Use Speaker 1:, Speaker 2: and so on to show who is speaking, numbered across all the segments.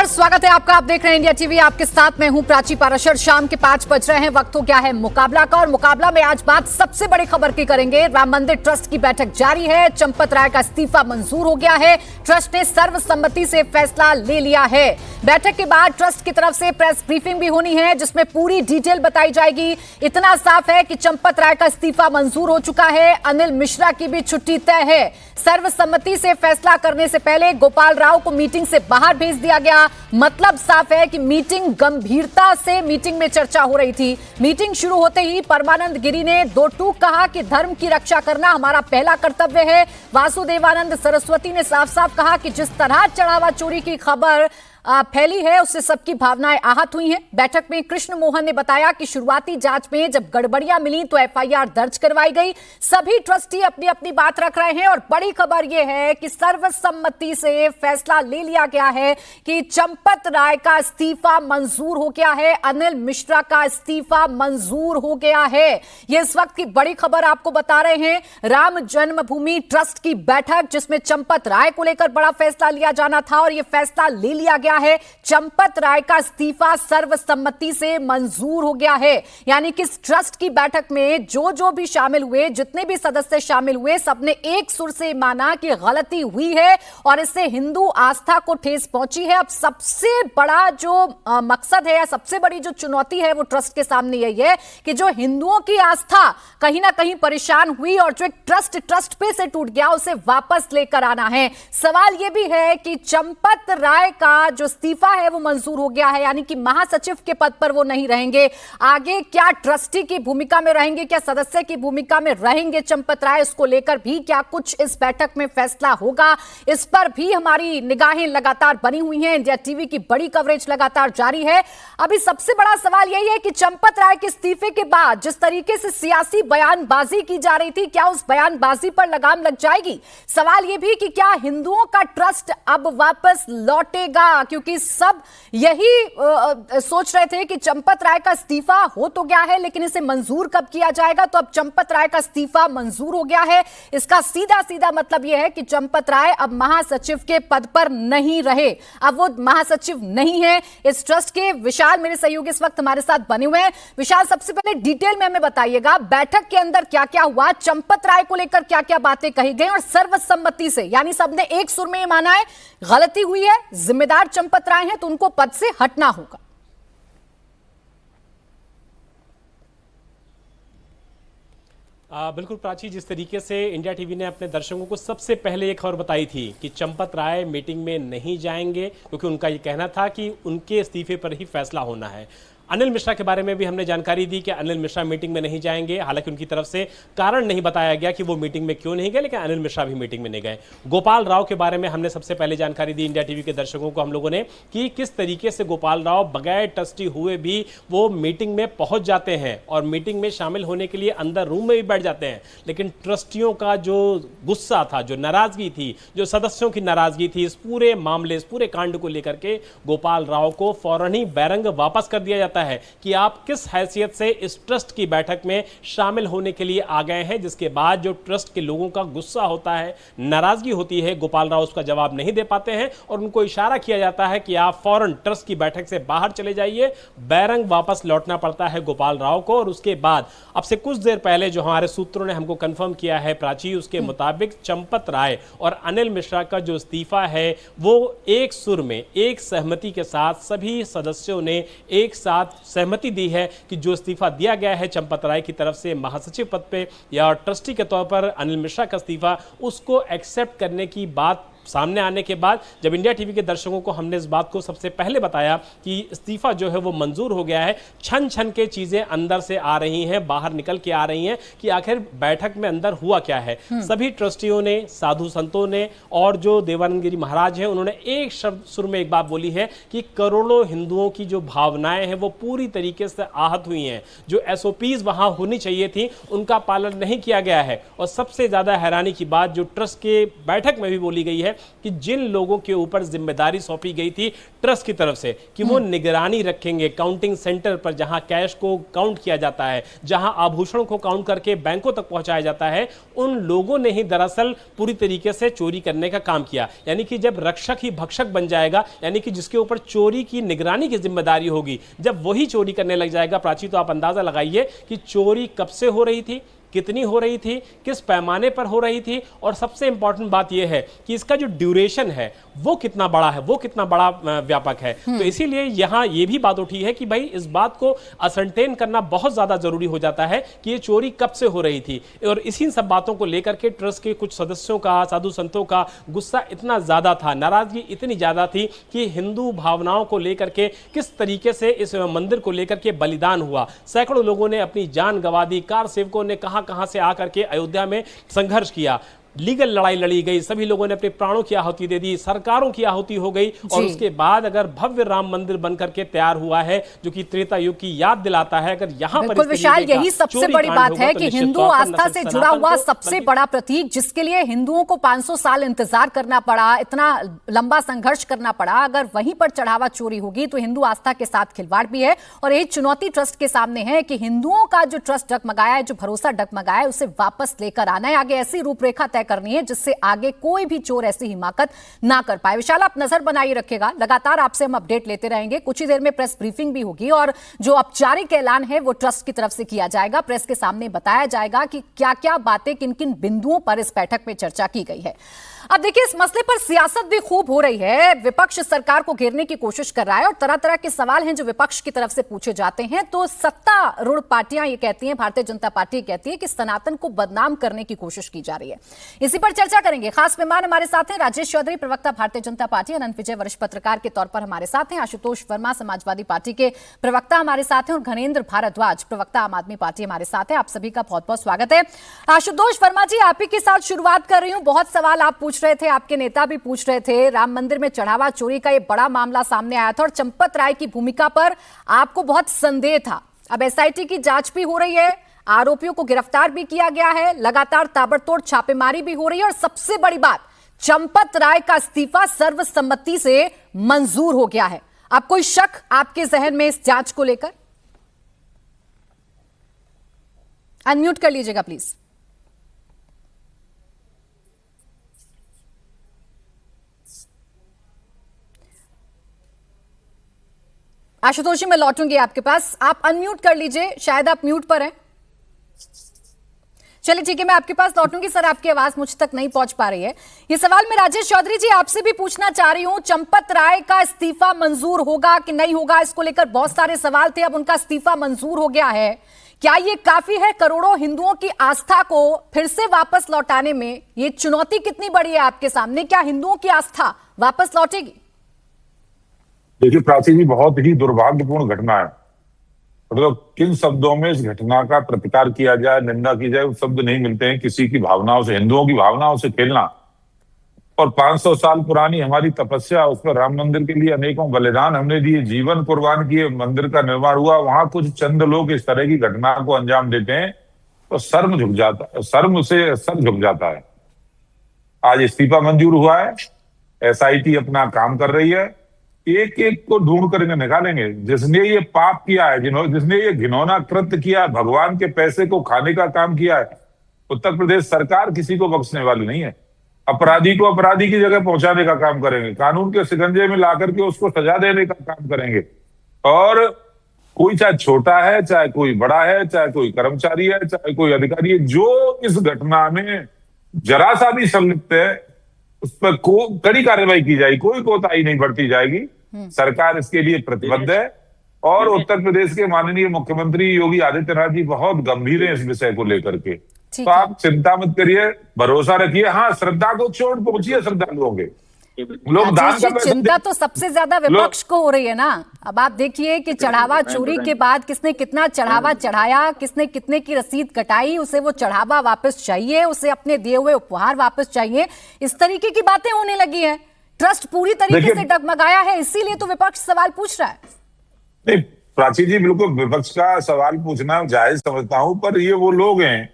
Speaker 1: नमस्कार, स्वागत है आपका। आप देख रहे हैं इंडिया टीवी। आपके साथ मैं हूं प्राची पाराशर। शाम के 5 बज रहे हैं। वक्त हो गया है मुकाबला का, और मुकाबला में आज बात सबसे बड़ी खबर की करेंगे। राम मंदिर ट्रस्ट की बैठक जारी है। चंपत राय का इस्तीफा मंजूर हो गया है। ट्रस्ट ने सर्वसम्मति से फैसला ले लिया है। बैठक के बाद ट्रस्ट की तरफ से प्रेस ब्रीफिंग भी होनी है, जिसमें पूरी डिटेल बताई जाएगी। इतना साफ है कि चंपत राय का इस्तीफा मंजूर हो चुका है। अनिल मिश्रा की भी छुट्टी तय है। सर्वसम्मति से फैसला करने से पहले गोपाल राव को मीटिंग से बाहर भेज दिया गया। मतलब साफ है कि मीटिंग गंभीरता से मीटिंग में चर्चा हो रही थी। मीटिंग शुरू होते ही परमानंद गिरी ने दो टूक कहा कि धर्म की रक्षा करना हमारा पहला कर्तव्य है। वासुदेवानंद सरस्वती ने साफ साफ कहा कि जिस तरह चढ़ावा चोरी की खबर फैली है, उससे सबकी भावनाएं आहत हुई हैं। बैठक में कृष्ण मोहन ने बताया कि शुरुआती जांच में जब गड़बड़ियां मिली तो एफआईआर दर्ज करवाई गई। सभी ट्रस्टी अपनी अपनी बात रख रहे हैं, और बड़ी खबर यह है कि सर्वसम्मति से फैसला ले लिया गया है कि चंपत राय का इस्तीफा मंजूर हो गया है। अनिल मिश्रा का इस्तीफा मंजूर हो गया है। यह इस वक्त की बड़ी खबर आपको बता रहे हैं। राम जन्मभूमि ट्रस्ट की बैठक, जिसमें चंपत राय को लेकर बड़ा फैसला लिया जाना था, और यह फैसला ले लिया गया है। चंपत राय का इस्तीफा सर्वसम्मति से मंजूर हो गया है। यानी कि इस ट्रस्ट की बैठक में जो भी शामिल हुए, जितने भी सदस्य शामिल हुए, सबने एक सुर से माना कि गलती हुई है और इससे हिंदू आस्था को ठेस पहुंची है। अब सबसे बड़ा जो मकसद है या सबसे बड़ी जो चुनौती है वो ट्रस्ट के सामने यही है कि जो हिंदुओं की आस्था कहीं ना कहीं परेशान हुई और जो एक ट्रस्ट पे से टूट गया, उसे वापस लेकर आना है। सवाल यह भी है कि चंपत राय का जो इस्तीफा है वो मंजूर हो गया है, यानी कि महासचिव के पद पर वो नहीं रहेंगे। आगे क्या ट्रस्टी की भूमिका में रहेंगे, क्या सदस्य की भूमिका में रहेंगे चंपत राय, इसको लेकर भी क्या कुछ इस बैठक में फैसला होगा, इस पर भी हमारी निगाहें लगातार बनी हुई हैं। इंडिया टीवी की बड़ी कवरेज लगातार जारी है। अभी सबसे बड़ा सवाल यही है कि चंपत राय के इस्तीफे के बाद जिस तरीके से सियासी बयानबाजी की जा रही थी, क्या उस बयानबाजी पर लगाम लग जाएगी? सवाल यह भी कि क्या हिंदुओं का ट्रस्ट अब वापस लौटेगा, क्योंकि सब यही सोच रहे थे कि चंपत राय का इस्तीफा हो तो गया है, लेकिन इसे मंजूर कब किया जाएगा। तो अब चंपत राय का इस्तीफा मंजूर हो गया है। इसका सीधा सीधा मतलब यह है कि चंपत राय अब महासचिव के पद पर नहीं रहे। अब वो महासचिव नहीं है इस ट्रस्ट के। विशाल मेरे सहयोगी इस वक्त हमारे साथ बने हुए हैं। विशाल, सबसे पहले डिटेल में हमें बताइएगा, बैठक के अंदर क्या क्या हुआ, चंपत राय को लेकर क्या क्या बातें कही गई, और सर्वसम्मति से यानी सबने एक सुर में माना है गलती हुई है, जिम्मेदार चंपत राय हैं, तो उनको पद से हटना होगा।
Speaker 2: बिल्कुल प्राची, जिस तरीके से इंडिया टीवी ने अपने दर्शकों को सबसे पहले ये खबर बताई थी कि चंपत राय मीटिंग में नहीं जाएंगे, क्योंकि उनका ये कहना था कि उनके इस्तीफे पर ही फैसला होना है। अनिल मिश्रा के बारे में भी हमने जानकारी दी कि अनिल मिश्रा मीटिंग में नहीं जाएंगे। हालांकि उनकी तरफ से कारण नहीं बताया गया कि वो मीटिंग में क्यों नहीं गए, लेकिन अनिल मिश्रा भी मीटिंग में नहीं गए। गोपाल राव के बारे में हमने सबसे पहले जानकारी दी इंडिया टीवी के दर्शकों को हम लोगों ने कि किस तरीके से गोपाल राव बगैर ट्रस्टी हुए भी वो मीटिंग में पहुंच जाते हैं और मीटिंग में शामिल होने के लिए अंदर रूम में भी बैठ जाते हैं। लेकिन ट्रस्टियों का जो गुस्सा था, जो नाराजगी थी, जो सदस्यों की नाराजगी थी, इस पूरे मामले, इस पूरे कांड को लेकर के गोपाल राव को फौरन ही बैरंग वापस कर दिया जाता है कि आप किस हैसियत से इस ट्रस्ट की बैठक में शामिल होने के लिए आ गए हैं। जिसके बाद जो ट्रस्ट के लोगों का गुस्सा होता है, नाराजगी होती है, गोपाल राव उसका जवाब नहीं दे पाते हैं और उनको इशारा किया जाता है कि आप फौरन ट्रस्ट की बैठक से बाहर चले जाइए। बैरंग वापस लौटना पड़ता है गोपाल राव को। और उसके बाद अब से कुछ देर पहले जो हमारे सूत्रों ने हमको कंफर्म किया है प्राची, उसके मुताबिक चंपत राय और अनिल मिश्रा का जो इस्तीफा है वो एक सुर में, एक सहमति के साथ सभी सदस्यों ने एक साथ सहमति दी है कि जो इस्तीफा दिया गया है चंपत राय की तरफ से महासचिव पद पे या ट्रस्टी के तौर पर अनिल मिश्रा का इस्तीफा, उसको एक्सेप्ट करने की बात सामने आने के बाद जब इंडिया टीवी के दर्शकों को हमने इस बात को सबसे पहले बताया कि इस्तीफा जो है वो मंजूर हो गया है, छन छन के चीजें अंदर से आ रही हैं, बाहर निकल के आ रही हैं कि आखिर बैठक में अंदर हुआ क्या है। सभी ट्रस्टियों ने, साधु संतों ने और जो देवानंद गिरी महाराज हैं, उन्होंने एक शब्द सुर में एक बात बोली है कि करोड़ों हिंदुओं की जो भावनाएं हैं वो पूरी तरीके से आहत हुई हैं। जो SOPs वहां होनी चाहिए थी उनका पालन नहीं किया गया है। और सबसे ज्यादा हैरानी की बात जो ट्रस्ट के बैठक में भी बोली गई है है कि जिन लोगों के ऊपर जिम्मेदारी सौंपी गई थी ट्रस्ट की तरफ से कि वो निगरानी रखेंगे काउंटिंग सेंटर पर, जहां कैश को काउंट किया जाता है, जहां आभूषणों को काउंट करके बैंकों तक पहुंचाया जाता है, उन लोगों ने ही दरअसल पूरी तरीके से चोरी करने का काम किया। यानी कि जब रक्षक ही भक्षक बन जाएगा, यानी कि जिसके ऊपर चोरी की निगरानी की जिम्मेदारी होगी, जब वही चोरी करने लग जाएगा प्राची, तो आप अंदाजा लगाइए कि चोरी कब से हो रही थी, कितनी हो रही थी, किस पैमाने पर हो रही थी, और सबसे इंपॉर्टेंट बात यह है कि इसका जो ड्यूरेशन है वो कितना बड़ा है, वो कितना बड़ा व्यापक है। तो इसीलिए यहां यह भी बात उठी है कि भाई इस बात को असरटेन करना बहुत ज्यादा जरूरी हो जाता है कि ये चोरी कब से हो रही थी। और इसी सब बातों को लेकर के ट्रस्ट के कुछ सदस्यों का, साधु संतों का गुस्सा इतना ज्यादा था, नाराजगी इतनी ज्यादा थी कि हिंदू भावनाओं को लेकर के किस तरीके से इस मंदिर को लेकर के बलिदान हुआ। सैकड़ों लोगों ने अपनी जान गंवा दी, कार सेवकों ने कहां से आकर के अयोध्या में संघर्ष किया, लीगल लड़ाई लड़ी गई, सभी लोगों ने अपने प्राणों की आहुति दे दी, सरकारों की आहुति हो गई, और उसके बाद अगर भव्य राम मंदिर बनकर के तैयार हुआ है जो कि त्रेता युग की याद दिलाता है, अगर यहां पर
Speaker 1: विशाल यही सबसे बड़ी बात है कि हिंदू आस्था से जुड़ा हुआ सबसे बड़ा प्रतीक, जिसके लिए हिंदुओं को 500 साल इंतजार करना पड़ा, इतना लंबा संघर्ष करना पड़ा, अगर वहीं पर चढ़ावा चोरी होगी तो हिंदू आस्था के साथ खिलवाड़ भी है। और एक चुनौती ट्रस्ट के सामने है कि हिंदुओं का जो ट्रस्ट डगमगाया है, जो भरोसा डगमगाया है, उसे वापस लेकर आना है, आगे ऐसी रूपरेखा करनी है जिससे आगे कोई भी चोर ऐसी हिमाकत ना कर पाए। विशाल, आप नजर बनाए रखिएगा, लगातार आपसे हम अपडेट लेते रहेंगे। कुछ ही देर में प्रेस ब्रीफिंग भी होगी और जो औपचारिक ऐलान है वो ट्रस्ट की तरफ से किया जाएगा। प्रेस के सामने बताया जाएगा कि क्या क्या बातें, किन किन बिंदुओं पर इस बैठक में चर्चा की गई है। अब देखिए, इस मसले पर सियासत भी खूब हो रही है। विपक्ष सरकार को घेरने की कोशिश कर रहा है और तरह तरह के सवाल हैं जो विपक्ष की तरफ से पूछे जाते हैं। तो सत्तारूढ़ पार्टियां ये कहती हैं, भारतीय जनता पार्टी कहती है कि सनातन को बदनाम करने की कोशिश की जा रही है। इसी पर चर्चा करेंगे। खास मेहमान हमारे साथ हैं राजेश चौधरी, प्रवक्ता भारतीय जनता पार्टी, अनंत विजय वरिष्ठ पत्रकार के तौर पर हमारे साथ हैं, आशुतोष वर्मा समाजवादी पार्टी के प्रवक्ता हमारे साथ हैं, और घनेंद्र भारद्वाज प्रवक्ता आम आदमी पार्टी हमारे साथ है। आप सभी का बहुत बहुत स्वागत है। आशुतोष वर्मा जी, आप ही के साथ शुरुआत कर रही हूं। बहुत सवाल आप पूछ रहे थे, आपके नेता भी पूछ रहे थे। राम मंदिर में चढ़ावा चोरी का यह बड़ा मामला सामने आया था और चंपत राय की भूमिका पर आपको बहुत संदेह था। अब एसआईटी की जांच भी हो रही है, आरोपियों को गिरफ्तार भी किया गया है, लगातार ताबड़तोड़ छापेमारी भी हो रही है, और सबसे बड़ी बात, चंपत राय का इस्तीफा सर्वसम्मति से मंजूर हो गया है। अब कोई शक आपके जहन में इस जांच को लेकर? अनम्यूट कर लीजिएगा प्लीज। आशुतोष जी, मैं लौटूंगी आपके पास, आप अनम्यूट कर लीजिए, शायद आप म्यूट पर हैं। चलिए ठीक है, मैं आपके पास लौटूंगी। सर, आपकी आवाज मुझ तक नहीं पहुंच पा रही है। ये सवाल मैं राजेश चौधरी जी आपसे भी पूछना चाह रही हूं, चंपत राय का इस्तीफा मंजूर होगा कि नहीं होगा, इसको लेकर बहुत सारे सवाल थे। अब उनका इस्तीफा मंजूर हो गया है, क्या ये काफी है करोड़ों हिंदुओं की आस्था को फिर से वापस लौटाने में? ये चुनौती कितनी बड़ी है आपके सामने? क्या हिंदुओं की आस्था वापस लौटेगी?
Speaker 3: देखिए प्राची जी, बहुत ही दुर्भाग्यपूर्ण घटना है। मतलब किन शब्दों में इस घटना का प्रतिकार किया जाए, निंदा की जाए, वो शब्द नहीं मिलते हैं। किसी की भावनाओं से, हिंदुओं की भावनाओं से खेलना, और 500 साल पुरानी हमारी तपस्या, उस पर राम मंदिर के लिए अनेकों बलिदान हमने दिए, जीवन कुर्बान किए, मंदिर का निर्माण हुआ, वहां कुछ चंद लोग इस तरह की घटना को अंजाम देते हैं तो शर्म झुक जाता, शर्म से सर झुक जाता है। आज इस्तीफा मंजूर हुआ है, एसआईटी अपना काम कर रही है, एक एक को ढूंढ कर इन्हें निकालेंगे। जिसने ये पाप किया है, जिसने ये घिनौना कृत्य किया, भगवान के पैसे को खाने का काम किया है, उत्तर प्रदेश सरकार किसी को बख्शने वाली नहीं है। अपराधी को अपराधी की जगह पहुंचाने का काम करेंगे, कानून के शिकंजे में ला करके उसको सजा देने का काम करेंगे। और कोई चाहे छोटा है, चाहे कोई बड़ा है, चाहे कोई कर्मचारी है, चाहे कोई अधिकारी है, जो इस घटना में जरा सा भी संलिप्त है, उस पर कड़ी कार्रवाई की जाएगी, कोई कोताही नहीं बरती जाएगी। सरकार इसके लिए प्रतिबद्ध है और उत्तर प्रदेश के माननीय मुख्यमंत्री योगी आदित्यनाथ जी बहुत गंभीर हैं इस विषय को लेकर के। तो आप चिंता मत करिए, भरोसा रखिए। हाँ, श्रद्धा को चोट पहुंची है श्रद्धालुओं के। लोग दान का
Speaker 1: चिंता तो सबसे ज्यादा विपक्ष को हो रही है ना। अब आप देखिए कि चढ़ावा चोरी के बाद किसने कितना चढ़ावा चढ़ाया, किसने कितने की रसीद कटाई, उसे वो चढ़ावा वापस चाहिए, उसे अपने दिए हुए उपहार वापस चाहिए, इस तरीके की बातें होने लगी है। ट्रस्ट पूरी तरीके से डगमगाया है, इसीलिए तो विपक्ष सवाल पूछ रहा है।
Speaker 3: नहीं प्राची जी, बिल्कुल विपक्ष का सवाल पूछना जायज समझता हूं, पर ये वो लोग हैं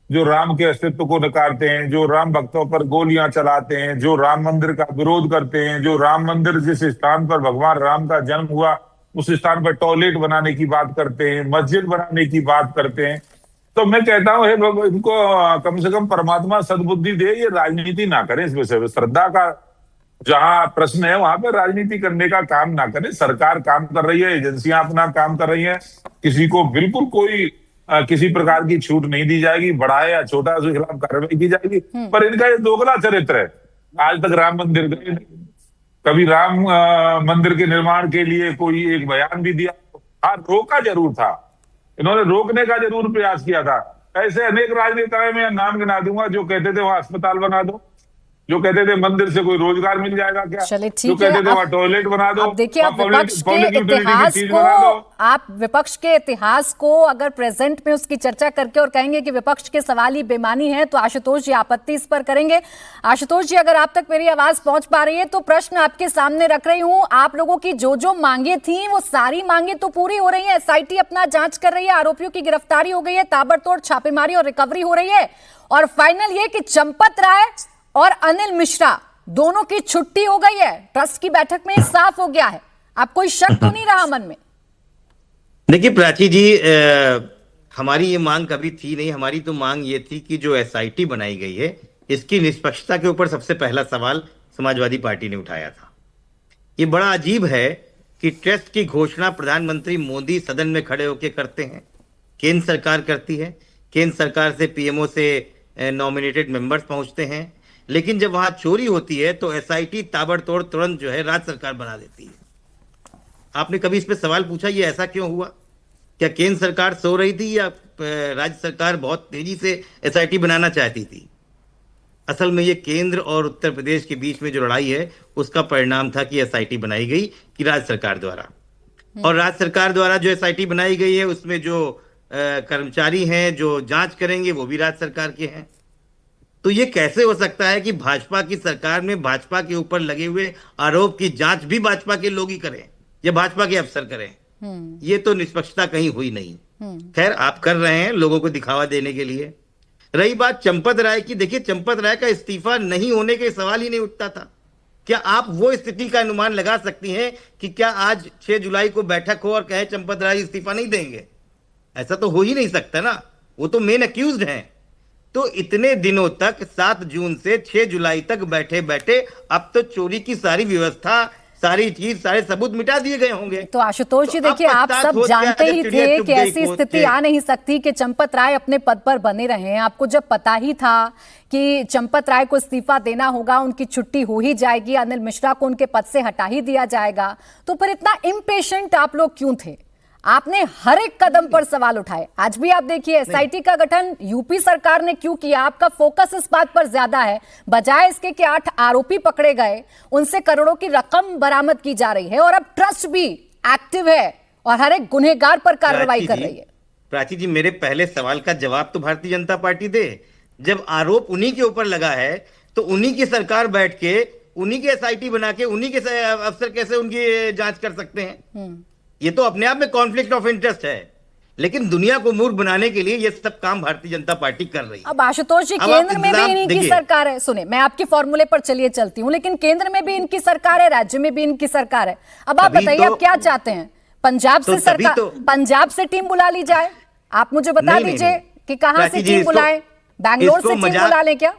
Speaker 3: जो राम के अस्तित्व को नकारते हैं, जो राम भक्तों पर गोलियां चलाते हैं, जो राम मंदिर का विरोध करते हैं, जो राम मंदिर जिस स्थान पर भगवान राम का जन्म हुआ उस स्थान पर टॉयलेट बनाने की बात करते हैं, मस्जिद बनाने की बात करते हैं। तो मैं कहता हूँ इनको कम से कम परमात्मा सद्बुद्धि दे, ये राजनीति ना करें इस विषय में। श्रद्धा का जहां प्रश्न है वहां पे राजनीति करने का काम ना करें। सरकार काम कर रही है, एजेंसियां अपना काम कर रही हैं, किसी को बिल्कुल कोई किसी प्रकार की छूट नहीं दी जाएगी, बड़ा है या छोटा है उसके खिलाफ कार्रवाई की जाएगी। पर इनका ये दोगला चरित्र है। आज तक राम मंदिर गए नहीं, कभी राम मंदिर के निर्माण के लिए कोई एक बयान भी दिया, हाँ रोका जरूर था, इन्होंने रोकने का जरूर प्रयास किया था। ऐसे अनेक राजनेताएं मैं नाम गिना दूंगा जो कहते थे वहां अस्पताल बना दो, जो कहते थे मंदिर से कोई रोजगार मिल जाएगा क्या,
Speaker 1: चलिए
Speaker 3: जो
Speaker 1: ठीक है।
Speaker 3: कहते थे वहां टॉयलेट बना दो।
Speaker 1: अब देखिए, आप विपक्ष के इतिहास को, आप विपक्ष के इतिहास को अगर प्रेजेंट में उसकी चर्चा करके और कहेंगे कि विपक्ष के सवाल ही बेमानी है, तो आशुतोष जी आपत्ति इस पर करेंगे। आशुतोष जी, अगर आप तक मेरी आवाज पहुंच पा रही है तो प्रश्न आपके सामने रख रही हूं। आप लोगों की जो जो मांगे थी वो सारी मांगे तो पूरी हो रही है, एसआईटी अपना जांच कर रही है, आरोपियों की गिरफ्तारी हो गई है, ताबड़तोड़ छापेमारी और रिकवरी हो रही है, और फाइनल ये कि चंपत राय और अनिल मिश्रा दोनों की छुट्टी हो गई है। ट्रस्ट की बैठक में साफ हो गया है। अब कोई शक तो नहीं रहा मन में?
Speaker 4: देखिए प्राची जी, हमारी ये मांग कभी थी नहीं। हमारी तो मांग ये थी कि जो एसआईटी बनाई गई है इसकी निष्पक्षता के ऊपर सबसे पहला सवाल समाजवादी पार्टी ने उठाया था। ये बड़ा अजीब है कि ट्रस्ट की घोषणा प्रधानमंत्री मोदी सदन में खड़े होकर करते हैं, केंद्र सरकार करती है, केंद्र सरकार से पीएमओ से नॉमिनेटेड मेंबर्स पहुंचते हैं, लेकिन जब वहां चोरी होती है तो एसआईटी ताबड़तोड़ तुरंत जो है राज्य सरकार बना देती है। आपने कभी इस पे सवाल पूछा ये ऐसा क्यों हुआ? क्या केंद्र सरकार सो रही थी या राज्य सरकार बहुत तेजी से एसआईटी बनाना चाहती थी? असल में ये केंद्र और उत्तर प्रदेश के बीच में जो लड़ाई है उसका परिणाम था कि एसआईटी बनाई गई कि राज्य सरकार द्वारा, और राज्य सरकार द्वारा जो एसआईटी बनाई गई है उसमें जो कर्मचारी हैं जो जांच करेंगे वो भी राज्य सरकार के हैं। तो ये कैसे हो सकता है कि भाजपा की सरकार में भाजपा के ऊपर लगे हुए आरोप की जांच भी भाजपा के लोग ही करें या भाजपा के अफसर करें? ये तो निष्पक्षता कहीं हुई नहीं। खैर, आप कर रहे हैं लोगों को दिखावा देने के लिए। रही बात चंपत राय की, देखिए चंपत राय का इस्तीफा नहीं होने के सवाल ही नहीं उठता था। क्या आप वो स्थिति का अनुमान लगा सकती हैं कि क्या आज 6 जुलाई को बैठक हो और कहे चंपत राय इस्तीफा नहीं देंगे? ऐसा तो हो ही नहीं सकता ना, वो तो मेन अक्यूज्ड हैं। तो इतने दिनों तक 7 जून से 6 जुलाई तक बैठे बैठे अब तो चोरी की सारी व्यवस्था, सारी चीज, सारे सबूत मिटा दिए गए होंगे।
Speaker 1: तो आशुतोष जी देखिए, आप सब जानते ही थे कि ऐसी स्थिति आ नहीं सकती कि चंपत राय अपने पद पर बने रहें। आपको जब पता ही था कि चंपत राय को इस्तीफा देना होगा, उनकी छुट्टी हो ही जाएगी, अनिल मिश्रा को उनके पद से हटा ही दिया जाएगा, तो फिर इतना इम्पेशेंट आप लोग क्यों थे? आपने हर एक कदम पर सवाल उठाए। आज भी आप देखिए, एसआईटी का गठन यूपी सरकार ने क्यों किया? आपका फोकस इस बात पर ज्यादा है, बजाय इसके कि 8 आरोपी पकड़े गए, उनसे करोड़ों की रकम बरामद की जा रही है, और अब ट्रस्ट भी एक्टिव है और हर एक गुनहगार पर कार्रवाई कर रही है।
Speaker 4: प्राची जी, मेरे पहले सवाल का जवाब तो भारतीय जनता पार्टी दे। जब आरोप उन्हीं के ऊपर लगा है तो उन्हीं की सरकार बैठ के उन्हीं के एसआईटी बना के उन्हीं के अफसर कैसे उनकी जांच कर सकते हैं? ये तो अपने आप में कॉन्फ्लिक्ट ऑफ इंटरेस्ट है। लेकिन दुनिया को मूर्ख बनाने के लिए ये सब काम भारतीय जनता पार्टी कर रही है।
Speaker 1: अब आशुतोष जी, केंद्र में भी इन्हीं की सरकार है। सुने, मैं आपके फॉर्मूले पर चलिए चलती हूँ, लेकिन केंद्र में भी इनकी सरकार है, राज्य में भी इनकी सरकार है। अब आप बताइए, आप क्या चाहते हैं? पंजाब से सरकार, पंजाब से टीम बुला ली जाए? आप मुझे बता दीजिए कि कहां से टीम बुलाएं? बैंगलोर से टीम बुला लें क्या?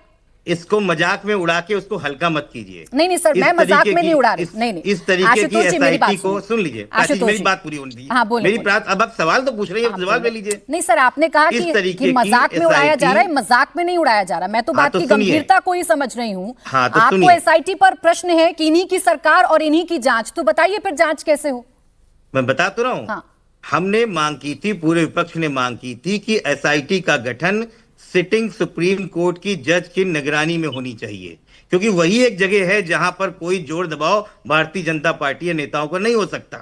Speaker 4: इसको मजाक में उड़ा के उसको हल्का मत कीजिए।
Speaker 1: नहीं सर, मैं मजाक में नहीं उड़ा रही। नहीं,
Speaker 4: इस तरीके की एसआईटी को सुन लीजिए, मेरी बात पूरी होनी चाहिए।
Speaker 1: हाँ, बोलिए।
Speaker 4: मेरी बात, अब आप सवाल तो पूछ रही हैं, जवाब ले लीजिए।
Speaker 1: नहीं सर, आपने कहा कि मजाक में उड़ाया जा रहा है, मजाक में नहीं उड़ाया जा रहा। मैं तो बात की गंभीरता को ही समझ रही हूँ। आपको एसआईटी पर प्रश्न है कि इन्हीं की सरकार और इन्हीं की जांच, तो बताइए फिर जांच कैसे हो?
Speaker 4: मैं बता तो रहा हूँ। हमने मांग की थी, पूरे विपक्ष ने मांग की थी कि एसआईटी का गठन सिटिंग सुप्रीम कोर्ट की जज की निगरानी में होनी चाहिए, क्योंकि वही एक जगह है जहां पर कोई जोर दबाव भारतीय जनता पार्टी या नेताओं को नहीं हो सकता।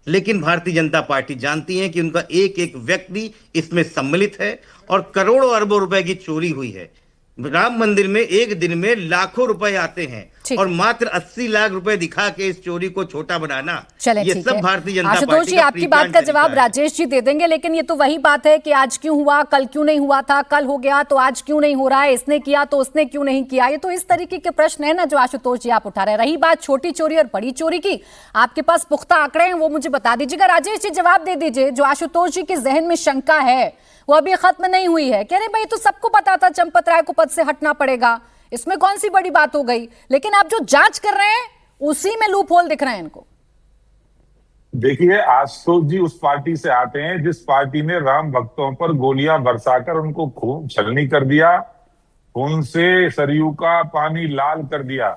Speaker 4: लेकिन भारतीय जनता पार्टी जानती है कि उनका एक एक व्यक्ति इसमें सम्मिलित है और करोड़ों अरबों रुपए की चोरी हुई है। राम मंदिर में एक दिन में लाखों रुपए आते हैं
Speaker 1: ठीक।
Speaker 4: और मात्र 80 लाख रुपए दिखा के इस चोरी को छोटा बनाना,
Speaker 1: चले
Speaker 4: ये
Speaker 1: ठीक
Speaker 4: सब
Speaker 1: है।
Speaker 4: भारतीय जनता
Speaker 1: आशुतोष
Speaker 4: पार्टी
Speaker 1: जी,
Speaker 4: का
Speaker 1: आपकी बात का
Speaker 4: प्री-प्लान
Speaker 1: जवाब
Speaker 4: तरीका है।
Speaker 1: राजेश जी दे देंगे, लेकिन ये तो वही बात है कि आज क्यों हुआ, कल क्यों नहीं हुआ था, कल हो गया तो आज क्यों नहीं हो रहा है, इसने किया तो उसने क्यों नहीं किया। ये तो इस तरीके के प्रश्न है ना जो आशुतोष जी आप उठा रहे हैं। रही बात छोटी चोरी और बड़ी चोरी की, आपके पास पुख्ता आंकड़े हैं, वो मुझे बता दीजिएगा। राजेश जी जवाब दे दीजिए, जो आशुतोष जी के जहन में शंका है वो अभी खत्म नहीं हुई है। कह रहे भाई तो सबको पता था चंपत राय को पद से हटना पड़ेगा, इसमें कौन सी बड़ी बात हो गई, लेकिन आप जो जांच कर रहे हैं उसी में लूप होल दिख रहे हैं इनको।
Speaker 3: देखिए, आशुतोष जी उस पार्टी से आते हैं जिस पार्टी ने राम भक्तों पर गोलियां बरसाकर उनको खून छलनी कर दिया, खून से सरयू का पानी लाल कर दिया।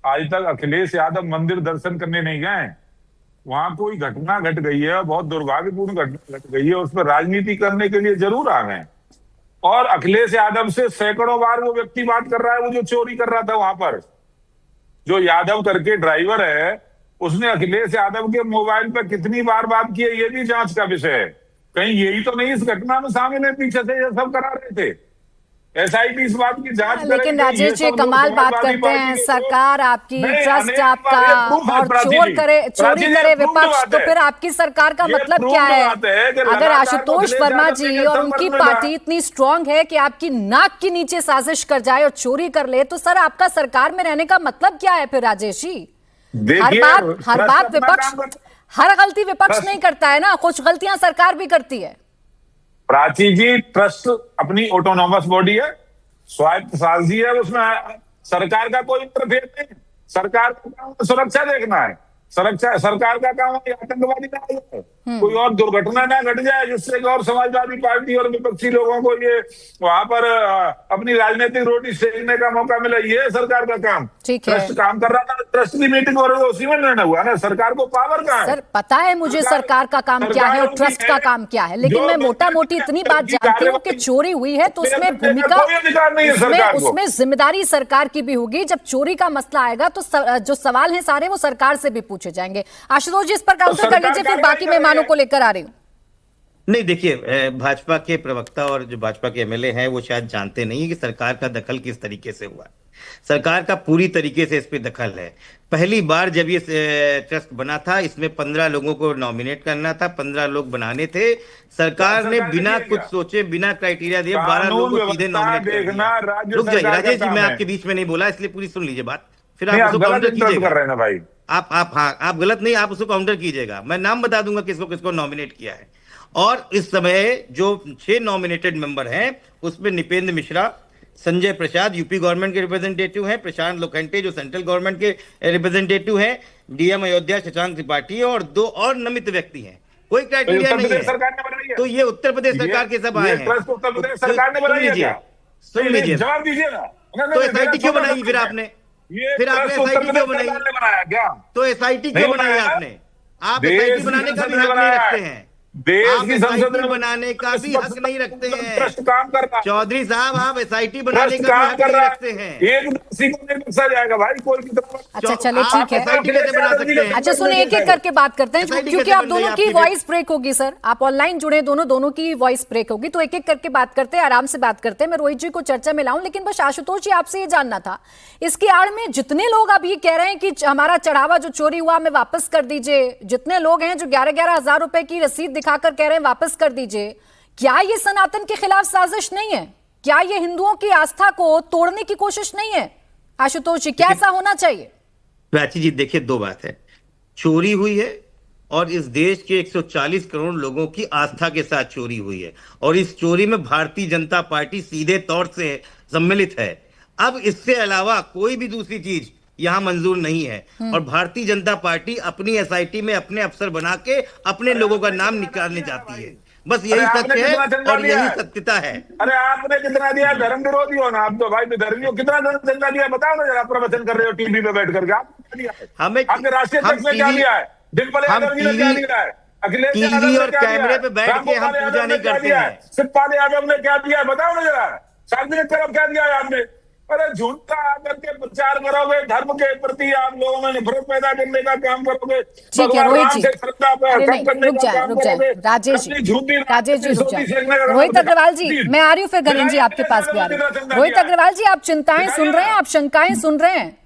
Speaker 3: आज तक अखिलेश यादव मंदिर दर्शन करने नहीं गए। वहां कोई घटना घट गई है, बहुत दुर्भाग्यपूर्ण घटना घट गई है, उस पर राजनीति करने के लिए जरूर आ गए। और अखिलेश यादव से सैकड़ों बार वो व्यक्ति बात कर रहा है, वो जो चोरी कर रहा था वहां पर, जो यादव करके ड्राइवर है, उसने अखिलेश यादव के मोबाइल पर कितनी बार बात की है, ये भी जांच का विषय है। कहीं यही तो नहीं इस घटना में शामिल है, पीछे से ये सब करा रहे थे। एसआईटी इस बात की जांच करे।
Speaker 1: लेकिन राजेश जी कमाल बात करते हैं, सरकार आपकी, ट्रस्ट आपका, और चोरी करे विपक्ष, तो फिर आपकी सरकार का मतलब क्या है? अगर आशुतोष वर्मा जी और उनकी पार्टी इतनी स्ट्रांग है कि आपकी नाक के नीचे साजिश कर जाए और चोरी कर ले, तो सर आपका सरकार में रहने का मतलब क्या है फिर राजेश जी? हर बात विपक्ष, हर गलती विपक्ष नहीं करता है ना, कुछ गलतियां सरकार भी करती है।
Speaker 3: प्राची जी, ट्रस्ट अपनी ऑटोनॉमस बॉडी है, स्वायत्त साजी है, उसमें सरकार का कोई इंटरफेयर नहीं। सरकार का काम सुरक्षा देखना है, सरकार का काम है आतंकवादी ना आ जाए, कोई और दुर्घटना ना घट जाए जिससे और समाजवादी पार्टी और विपक्षी लोगों को ये वहां पर अपनी राजनीतिक रोटी सेकने का मौका मिला। ये सरकार का काम। ट्रस्ट काम कर रहा था, ट्रस्ट की मीटिंग हो रही है, उसी में निर्णय हुआ ना। सरकार को पावर कहाँ है?
Speaker 1: सर पता है मुझे सरकार का काम क्या है और ट्रस्ट का काम क्या है, लेकिन मैं मोटा मोटी इतनी बात जानती हूँ कि चोरी हुई है तो उसमें भूमिका, उसमें जिम्मेदारी सरकार की भी होगी। जब चोरी का मसला आएगा तो जो सवाल है सारे वो सरकार से भी पूछे जाएंगे। आशुतोष जी इस पर काउंटर कर लीजिए, फिर बाकी मेहमानों को लेकर आ रही हूँ।
Speaker 4: नहीं, देखिए, भाजपा के प्रवक्ता और जो भाजपा के एमएलए हैं वो शायद जानते नहीं है कि सरकार का दखल किस तरीके से हुआ। सरकार का पूरी तरीके से इस पे दखल है। पहली बार जब ये ट्रस्ट बना था, इसमें 15 लोगों को नॉमिनेट करना था, 15 लोग बनाने थे। सरकार ने बिना कुछ सोचे, बिना क्राइटेरिया दिए 12 लोगों को सीधे नॉमिनेट कर दिया। रुक जाइए राजेश जी, मैं आपके बीच में नहीं बोला, इसलिए पूरी सुन लीजिए बात, फिर आप उसको काउंटर कीजिएगा।
Speaker 3: भाई
Speaker 4: आप गलत नहीं, आप उसको काउंटर कीजिएगा। मैं नाम बता दूंगा किसको किसको नॉमिनेट किया है। और इस समय जो 6 नॉमिनेटेड मेंबर हैं उसमें निपेंद्र मिश्रा, संजय प्रसाद यूपी गवर्नमेंट के रिप्रेजेंटेटिव हैं, प्रशांत लोखंडे जो सेंट्रल गवर्नमेंट के रिप्रेजेंटेटिव हैं, डीएम अयोध्या शशांक त्रिपाठी और 2 और नामित व्यक्ति हैं। कोई क्राइटेरिया नहीं है। तो ये उत्तर प्रदेश सरकार के सब आए हैं।
Speaker 3: उत्तर प्रदेश सरकार ने बनाई है।
Speaker 4: सुन लीजिए,
Speaker 3: जवाब दीजिए ना।
Speaker 4: तो एसआईटी क्यों बनाई फिर आपने? फिर आपने एसआईटी क्यों बनाई? तो एसआईटी क्यों बनाई आपने? आप एसआईटी बनाने का भी हक नहीं रखते हैं।
Speaker 3: देश की संसद में
Speaker 4: बनाने का भी हक नहीं रखते हैं।
Speaker 3: ट्रस्ट काम कर रहा है।
Speaker 4: चौधरी साहब, आप एसआईटी बनाने का भी हक नहीं रखते हैं।
Speaker 3: एक किसी को नहीं बख्शा जाएगा भाई, कोई कितना।
Speaker 1: अच्छा चलिए ठीक है,
Speaker 4: एसआईटी कैसे बना सकते हैं?
Speaker 1: अच्छा सुनिए, एक एक करके बात करते हैं क्योंकि आप दोनों की वॉइस ब्रेक होगी। सर आप ऑनलाइन जुड़े, दोनों की वॉइस ब्रेक होगी, तो एक एक करके बात करते हैं, आराम से बात करते हैं। मैं रोहित जी को चर्चा में लाऊं, लेकिन बस आशुतोष जी आपसे ये जानना था, इसकी आड़ में जितने लोग अब ये कह रहे हैं कि हमारा चढ़ावा जो चोरी हुआ हमें वापस कर दीजिए, जितने लोग हैं जो 11-11 हजार रुपए की रसीद दिखाकर कह रहे हैं वापस कर दीजिए, क्या ये सनातन के खिलाफ साजिश नहीं है? क्या ये हिंदुओं की आस्था को तोड़ने की कोशिश नहीं है? आशुतोष जी, क्या ऐसा होना चाहिए?
Speaker 4: प्राची जी, देखिए, 2 बात है। चोरी हुई है और इस देश के 140 करोड़ लोगों की आस्था के साथ चोरी हुई है, और इस चोरी में भारतीय जनता पार्टी सीधे तौर से सम्मिलित है। अब इससे अलावा कोई भी दूसरी चीज यहां मंजूर नहीं है, और भारतीय जनता पार्टी अपनी एसआईटी में अपने अफसर बना के अपने लोगों का नाम निकालने चाहती है। बस यही सत्य है और यही सत्यता है।
Speaker 3: अरे आपने कितना दिया? धर्म विरोधी हो ना आप तो भाई, धर्मी हो। कितना चंदा दिया बताओ ना जरा, प्रवचन कर रहे हो टीवी पे बैठ करके। आपने दिया है?
Speaker 4: हमें
Speaker 3: आपके राष्ट्रीय अध्यक्ष ने क्या दिया है? डिम्पल यादव जी ने क्या दिया है? अखिलेश
Speaker 4: टीवी और कैमरे पे बैठ के हम पूजा नहीं करते हैं।
Speaker 3: शिवपाल यादव ने क्या दिया है बताओ ना जरा। सार्वजनिक तरफ क्या दिया है आपने? अरे झूठा आकर के प्रचार करोगे, धर्म के प्रति आप लोगों में नफरत पैदा करने का काम करोगे,
Speaker 1: ठीक है रोहित जी,
Speaker 3: श्रद्धा पे
Speaker 1: अरे
Speaker 3: कम
Speaker 1: नहीं,
Speaker 3: करने
Speaker 1: रुक
Speaker 3: का
Speaker 1: जाए
Speaker 3: काम
Speaker 1: रुक जाए
Speaker 3: करोगे,
Speaker 1: राजेश
Speaker 3: अपनी
Speaker 1: जी,
Speaker 3: झूठी
Speaker 1: राजेश जी रुक
Speaker 3: सोती
Speaker 1: जाए।
Speaker 3: फेंकने का काम
Speaker 1: रोहित
Speaker 3: करोगे।
Speaker 1: अग्रवाल जी, मैं आ रही हूँ फिर गणेश जी आपके पास भी आ रही हूँ। रोहित अग्रवाल जी, आप चिंताएं सुन रहे हैं, आप शंकाएं सुन रहे हैं।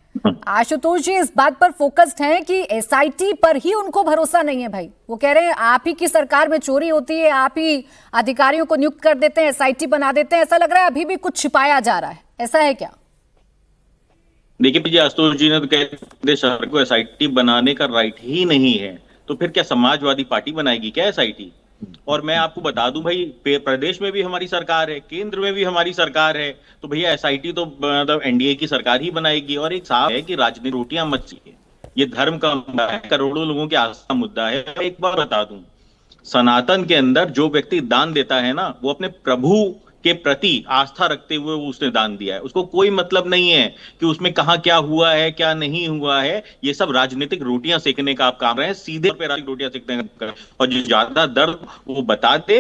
Speaker 1: आशुतोष जी इस बात पर फोकस्ड हैं कि एसआईटी पर ही उनको भरोसा नहीं है भाई। वो कह रहे हैं आप ही की सरकार में चोरी होती है, आप ही अधिकारियों को नियुक्त कर देते हैं, एसआईटी बना देते हैं, ऐसा लग रहा है अभी भी कुछ छिपाया जा रहा है, ऐसा है क्या?
Speaker 5: देखिए आशुतोष जी ने तो कहते सरकार को एसआईटी बनाने का राइट ही नहीं है, तो फिर क्या समाजवादी पार्टी बनाएगी क्या एसआईटी? और मैं आपको बता दूं भाई, प्रदेश में भी हमारी सरकार है, केंद्र में भी हमारी सरकार है, तो भैया एसआईटी तो मतलब एनडीए की सरकार ही बनाएगी। और एक साफ है कि राजनीतिक रोटियां मत चाहिए, ये धर्म का मुद्दा है, करोड़ों लोगों की आस्था मुद्दा है। एक बार बता दूं, सनातन के अंदर जो व्यक्ति दान देता है ना, वो अपने प्रभु के प्रति आस्था रखते हुए उसने दान दिया है। उसको कोई मतलब नहीं है कि उसमें कहां क्या हुआ है क्या नहीं हुआ है। ये सब राजनीतिक रोटियां सेकने का आप काम रहे हैं, सीधे पे राजनीतिक रोटियां सेकने का। और जो ज्यादा दर्द वो बता दे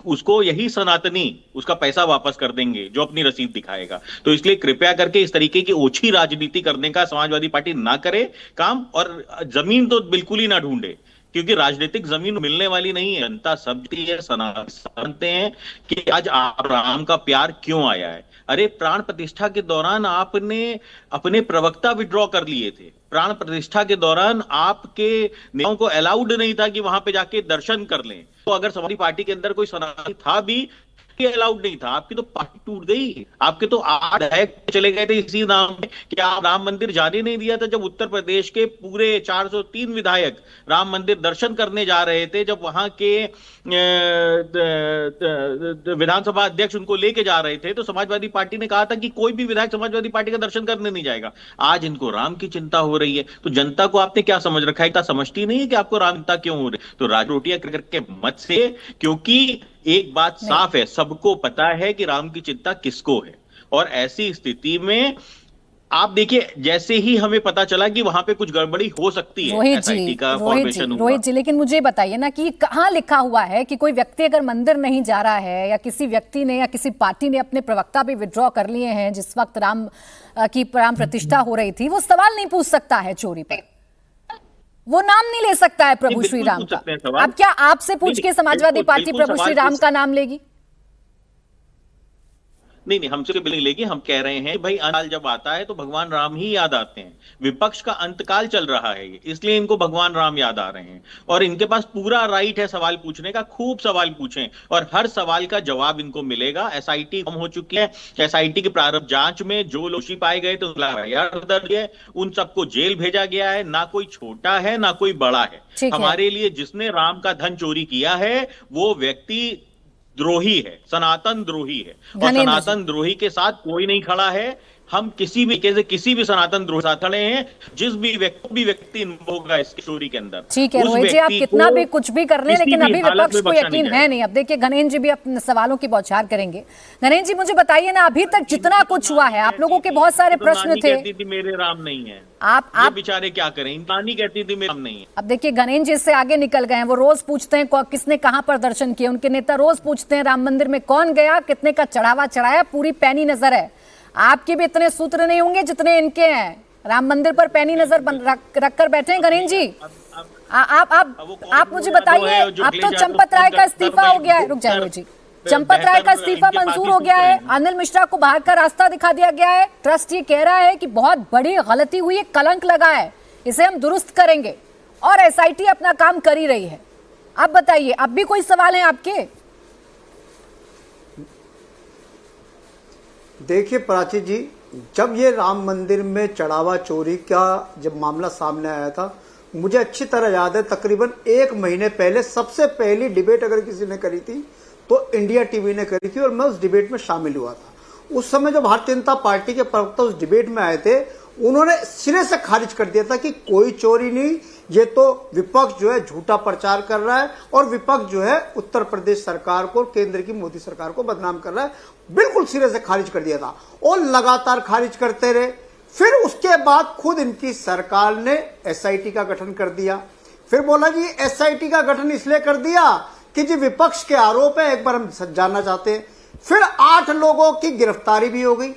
Speaker 5: उसको यही सनातनी उसका पैसा वापस कर देंगे, जो अपनी रसीद दिखाएगा। तो इसलिए कृपया करके इस तरीके की ओछी राजनीति करने का समाजवादी पार्टी ना करे काम, और जमीन तो बिल्कुल ही ना ढूंढे, क्योंकि राजनीतिक जमीन मिलने वाली नहीं है। जनता समझती है, समझते हैं कि आज आप राम का प्यार क्यों आया है। अरे प्राण प्रतिष्ठा के दौरान आपने अपने प्रवक्ता विड्रॉ कर लिए थे। प्राण प्रतिष्ठा के दौरान आपके नेताओं को अलाउड नहीं था कि वहां पे जाके दर्शन कर लें। तो अगर समाजवादी पार्टी के अंदर कोई सनातनी था भी, अलाउड नहीं था। आपकी तो पार्टी टूट गई। आपके तो 8 विधायक चले गए थे इसी नाम में कि आप राम मंदिर जाने नहीं दिया था। जब उत्तर प्रदेश के पूरे 403 विधायक राम मंदिर दर्शन करने जा रहे थे, जब वहां के विधानसभा अध्यक्ष उनको लेके जा रहे थे, तो समाजवादी पार्टी ने कहा था कि कोई भी विधायक समाजवादी पार्टी का दर्शन करने नहीं जाएगा। आज इनको राम की चिंता हो रही है। तो जनता को आपने क्या समझ रखा है? क्या समझती नहीं है कि आपको राम चिंता क्यों हो रही है? तो राजरोटियां करके मत से, क्योंकि एक बात साफ है, सबको पता है कि राम की चिंता किसको है। और ऐसी स्थिति में आप देखिए, जैसे ही हमें पता चला कि वहां पे कुछ गड़बड़ी हो सकती है, एसआईटी का फॉर्मेशन हुआ।
Speaker 1: रोहित जी, लेकिन मुझे बताइए ना कि कहां लिखा हुआ है कि कोई व्यक्ति अगर मंदिर नहीं जा रहा है, या किसी व्यक्ति ने या किसी पार्टी ने अपने प्रवक्ता भी विड्रॉ कर लिए हैं जिस वक्त राम प्रतिष्ठा हो रही थी, वो सवाल नहीं पूछ सकता है चोरी पर, वो नाम नहीं ले सकता है प्रभु श्री राम का। अब क्या आपसे पूछ के समाजवादी पार्टी प्रभु श्री राम का नाम लेगी?
Speaker 5: नहीं, हमसे बिल्कुल नहीं लेगी। हम कह रहे हैं भाई, अंतकाल जब आता है तो भगवान राम ही याद आते हैं। विपक्ष का अंतकाल चल रहा है, इसलिए इनको भगवान राम याद आ रहे हैं। और इनके पास पूरा राइट है सवाल पूछने का, खूब सवाल पूछें और हर सवाल का जवाब इनको मिलेगा। एसआईटी कम हो चुकी है। एसआईटी की प्रारंभ जांच में जो दोषी पाए गए तो दर्ज है, उन सबको जेल भेजा गया है। ना कोई छोटा है ना कोई बड़ा है। हमारे लिए जिसने राम का धन चोरी किया है वो व्यक्ति द्रोही है, सनातन द्रोही है। और सनातन द्रोही के साथ कोई नहीं खड़ा है। हम किसी भी किसी भी सनातन द्रोही साथ खड़े हैं। जिस भी व्यक्ति होगा इस चोरी के अंदर,
Speaker 1: ठीक है रोहित जी, आप कितना भी कुछ भी कर लें, लेकिन अभी विपक्ष को यकीन है नहीं। अब देखिए गणेश जी भी अपने सवालों की बौछार करेंगे। गणेश जी मुझे बताइए ना, अभी तक जितना कुछ हुआ है, आप लोगों के बहुत सारे प्रश्न थे।
Speaker 5: कहती थी मेरे राम नहीं है,
Speaker 1: आप
Speaker 5: बेचारे क्या करें, नानी कहती थी मेरे राम नहीं है।
Speaker 1: अब देखिए गणेश जी इससे आगे निकल गए हैं। वो रोज पूछते हैं किसने कहां पर दर्शन किए। उनके नेता रोज पूछते हैं राम मंदिर में कौन गया, कितने का चढ़ावा चढ़ाया, पूरी पैनी नजर है। आपके भी इतने सूत्र नहीं होंगे जितने इनके हैं। राम मंदिर पर पैनी नजर रख कर बैठे हैं गणेश जी। आप मुझे बताइए, अब तो चंपत राय का इस्तीफा हो गया है। रुक जाइए जी, चंपत राय का इस्तीफा मंजूर हो गया है। अनिल मिश्रा को बाहर का रास्ता दिखा दिया गया है। ट्रस्ट ये कह रहा है कि बहुत बड़ी गलती हुई है, कलंक लगा है, इसे हम दुरुस्त करेंगे। और एसआईटी अपना काम कर ही रही है। अब बताइए, अब भी कोई सवाल है आपके?
Speaker 6: देखिए प्राची जी, जब ये राम मंदिर में चढ़ावा चोरी का जब मामला सामने आया था, मुझे अच्छी तरह याद है, तकरीबन 1 महीने पहले सबसे पहली डिबेट अगर किसी ने करी थी तो इंडिया टीवी ने करी थी, और मैं उस डिबेट में शामिल हुआ था। उस समय जब भारतीय जनता पार्टी के प्रवक्ता उस डिबेट में आए थे, उन्होंने सिरे से खारिज कर दिया था कि कोई चोरी नहीं, ये तो विपक्ष जो है झूठा प्रचार कर रहा है, और विपक्ष जो है उत्तर प्रदेश सरकार को, केंद्र की मोदी सरकार को बदनाम कर रहा है। बिल्कुल सिरे से खारिज कर दिया था, और लगातार खारिज करते रहे। फिर उसके बाद खुद इनकी सरकार ने एसआईटी का गठन कर दिया। फिर बोला जी एसआईटी का गठन इसलिए कर दिया कि जी विपक्ष के आरोप है, एक बार हम जानना चाहते हैं। फिर 8 लोगों की गिरफ्तारी भी हो गई।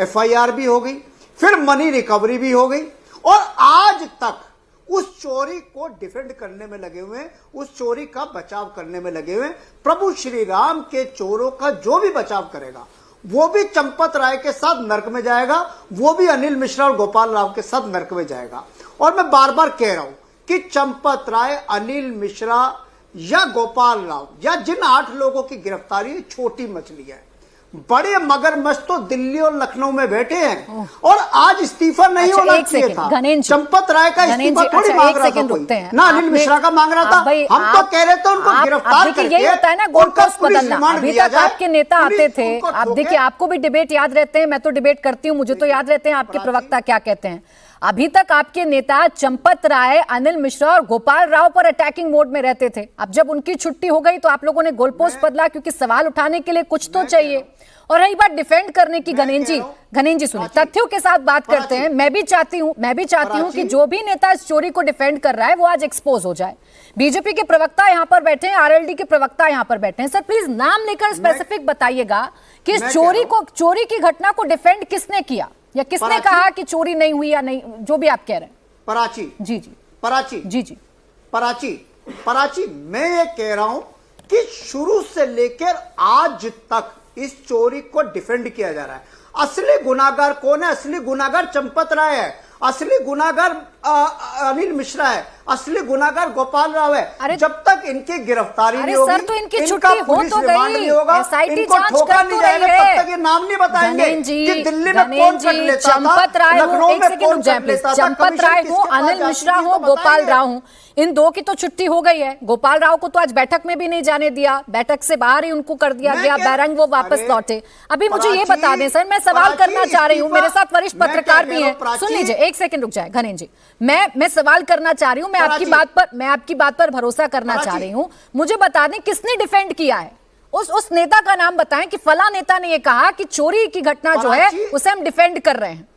Speaker 6: FIR भी हो गई, फिर मनी रिकवरी भी हो गई, और आज तक उस चोरी को डिफेंड करने में लगे हुए हैं, उस चोरी का बचाव करने में लगे हुए हैं। प्रभु श्री राम के चोरों का जो भी बचाव करेगा वो भी चंपत राय के साथ नर्क में जाएगा, वो भी अनिल मिश्रा और गोपाल राव के साथ नर्क में जाएगा। और मैं बार बार कह रहा हूं कि चंपत राय, अनिल मिश्रा या गोपाल राव या जिन 8 लोगों की गिरफ्तारी छोटी मछली है, बड़े मगरमच्छ तो दिल्ली और लखनऊ में बैठे हैं, और आज इस्तीफा नहीं होना चाहिए था। चंपत राय का इस्तीफा थोड़ी मांग रहा था कोई, ना अनिल मिश्रा का मांग रहा था। हम तो कह रहे थे उनको गिरफ्तार करके
Speaker 1: यही होता है ना, गोलपोस्ट बदलना। अभी तक आपके नेता आते थे, आप देखिए, आपको भी डिबेट याद रहते हैं, मैं तो डिबेट करती हूँ, मुझे तो याद रहते हैं आपके प्रवक्ता क्या कहते हैं। अभी तक आपके नेता चंपत राय, अनिल मिश्रा और गोपाल राव पर अटैकिंग मोड में रहते थे। अब जब उनकी छुट्टी हो गई तो आप लोगों ने गोलपोस्ट बदला, क्योंकि सवाल उठाने के लिए कुछ तो चाहिए। और रही बात डिफेंड करने की, घनेन जी सुनिए, तथ्यों के साथ बात करते हैं। मैं भी चाहती हूं कि जो भी नेता इस चोरी को डिफेंड कर रहा है वो आज एक्सपोज हो जाए। बीजेपी के प्रवक्ता यहां पर बैठे हैं, RLD के प्रवक्ता यहां पर बैठे हैं। सर प्लीज नाम लेकर स्पेसिफिक बताइएगा कि इस चोरी की घटना को डिफेंड किसने किया, या किसने कहा कि चोरी नहीं हुई या नहीं, जो भी आप कह रहे हैं।
Speaker 6: पराची
Speaker 1: जी
Speaker 6: पराची, मैं ये कह रहा हूं कि शुरू से लेकर आज तक इस चोरी को डिफेंड किया जा रहा है। असली गुनाहगार कौन है? असली गुनाहगार चंपत राय है, असली गुनाहगार अनिल मिश्रा है, असली गुनाहगार गोपाल राव है। जब तक इनकी गिरफ्तारी नहीं होगी,
Speaker 1: सर तो इनकी छुट्टी हो तो गई, SIT जांच कर तो रही है,
Speaker 6: तब तक ये नाम नहीं बताएंगे कि दिल्ली में कौन कट लेता था,
Speaker 1: चंपत राय हो,
Speaker 6: लखनऊ
Speaker 1: एक
Speaker 6: में
Speaker 1: सेकंड
Speaker 6: कौन
Speaker 1: रुक जाए
Speaker 6: कट
Speaker 1: प्लीज,
Speaker 6: लेता था,
Speaker 1: चंपत राय हो, अनिल मिश्रा हो, गोपाल राव हो, इन 2 की तो छुट्टी हो गई है। गोपाल राव को तो आज बैठक में भी नहीं जाने दिया, बैठक से बाहर ही उनको कर दिया गया, बैरंग वो वापस लौटे। अभी मुझे ये बता दें सर, मैं सवाल करना चाह रही हूँ, मेरे साथ वरिष्ठ पत्रकार भी हैं, सुन लीजिए, एक सेकंड रुक जाए घनेन जी, मैं सवाल करना चाह रही हूँ, मैं आपकी बात पर भरोसा करना चाह रही हूँ। मुझे बता दें किसने डिफेंड किया है, उस नेता का नाम बताएं कि फला नेता ने ये कहा कि चोरी की घटना जो है उसे हम डिफेंड कर रहे हैं।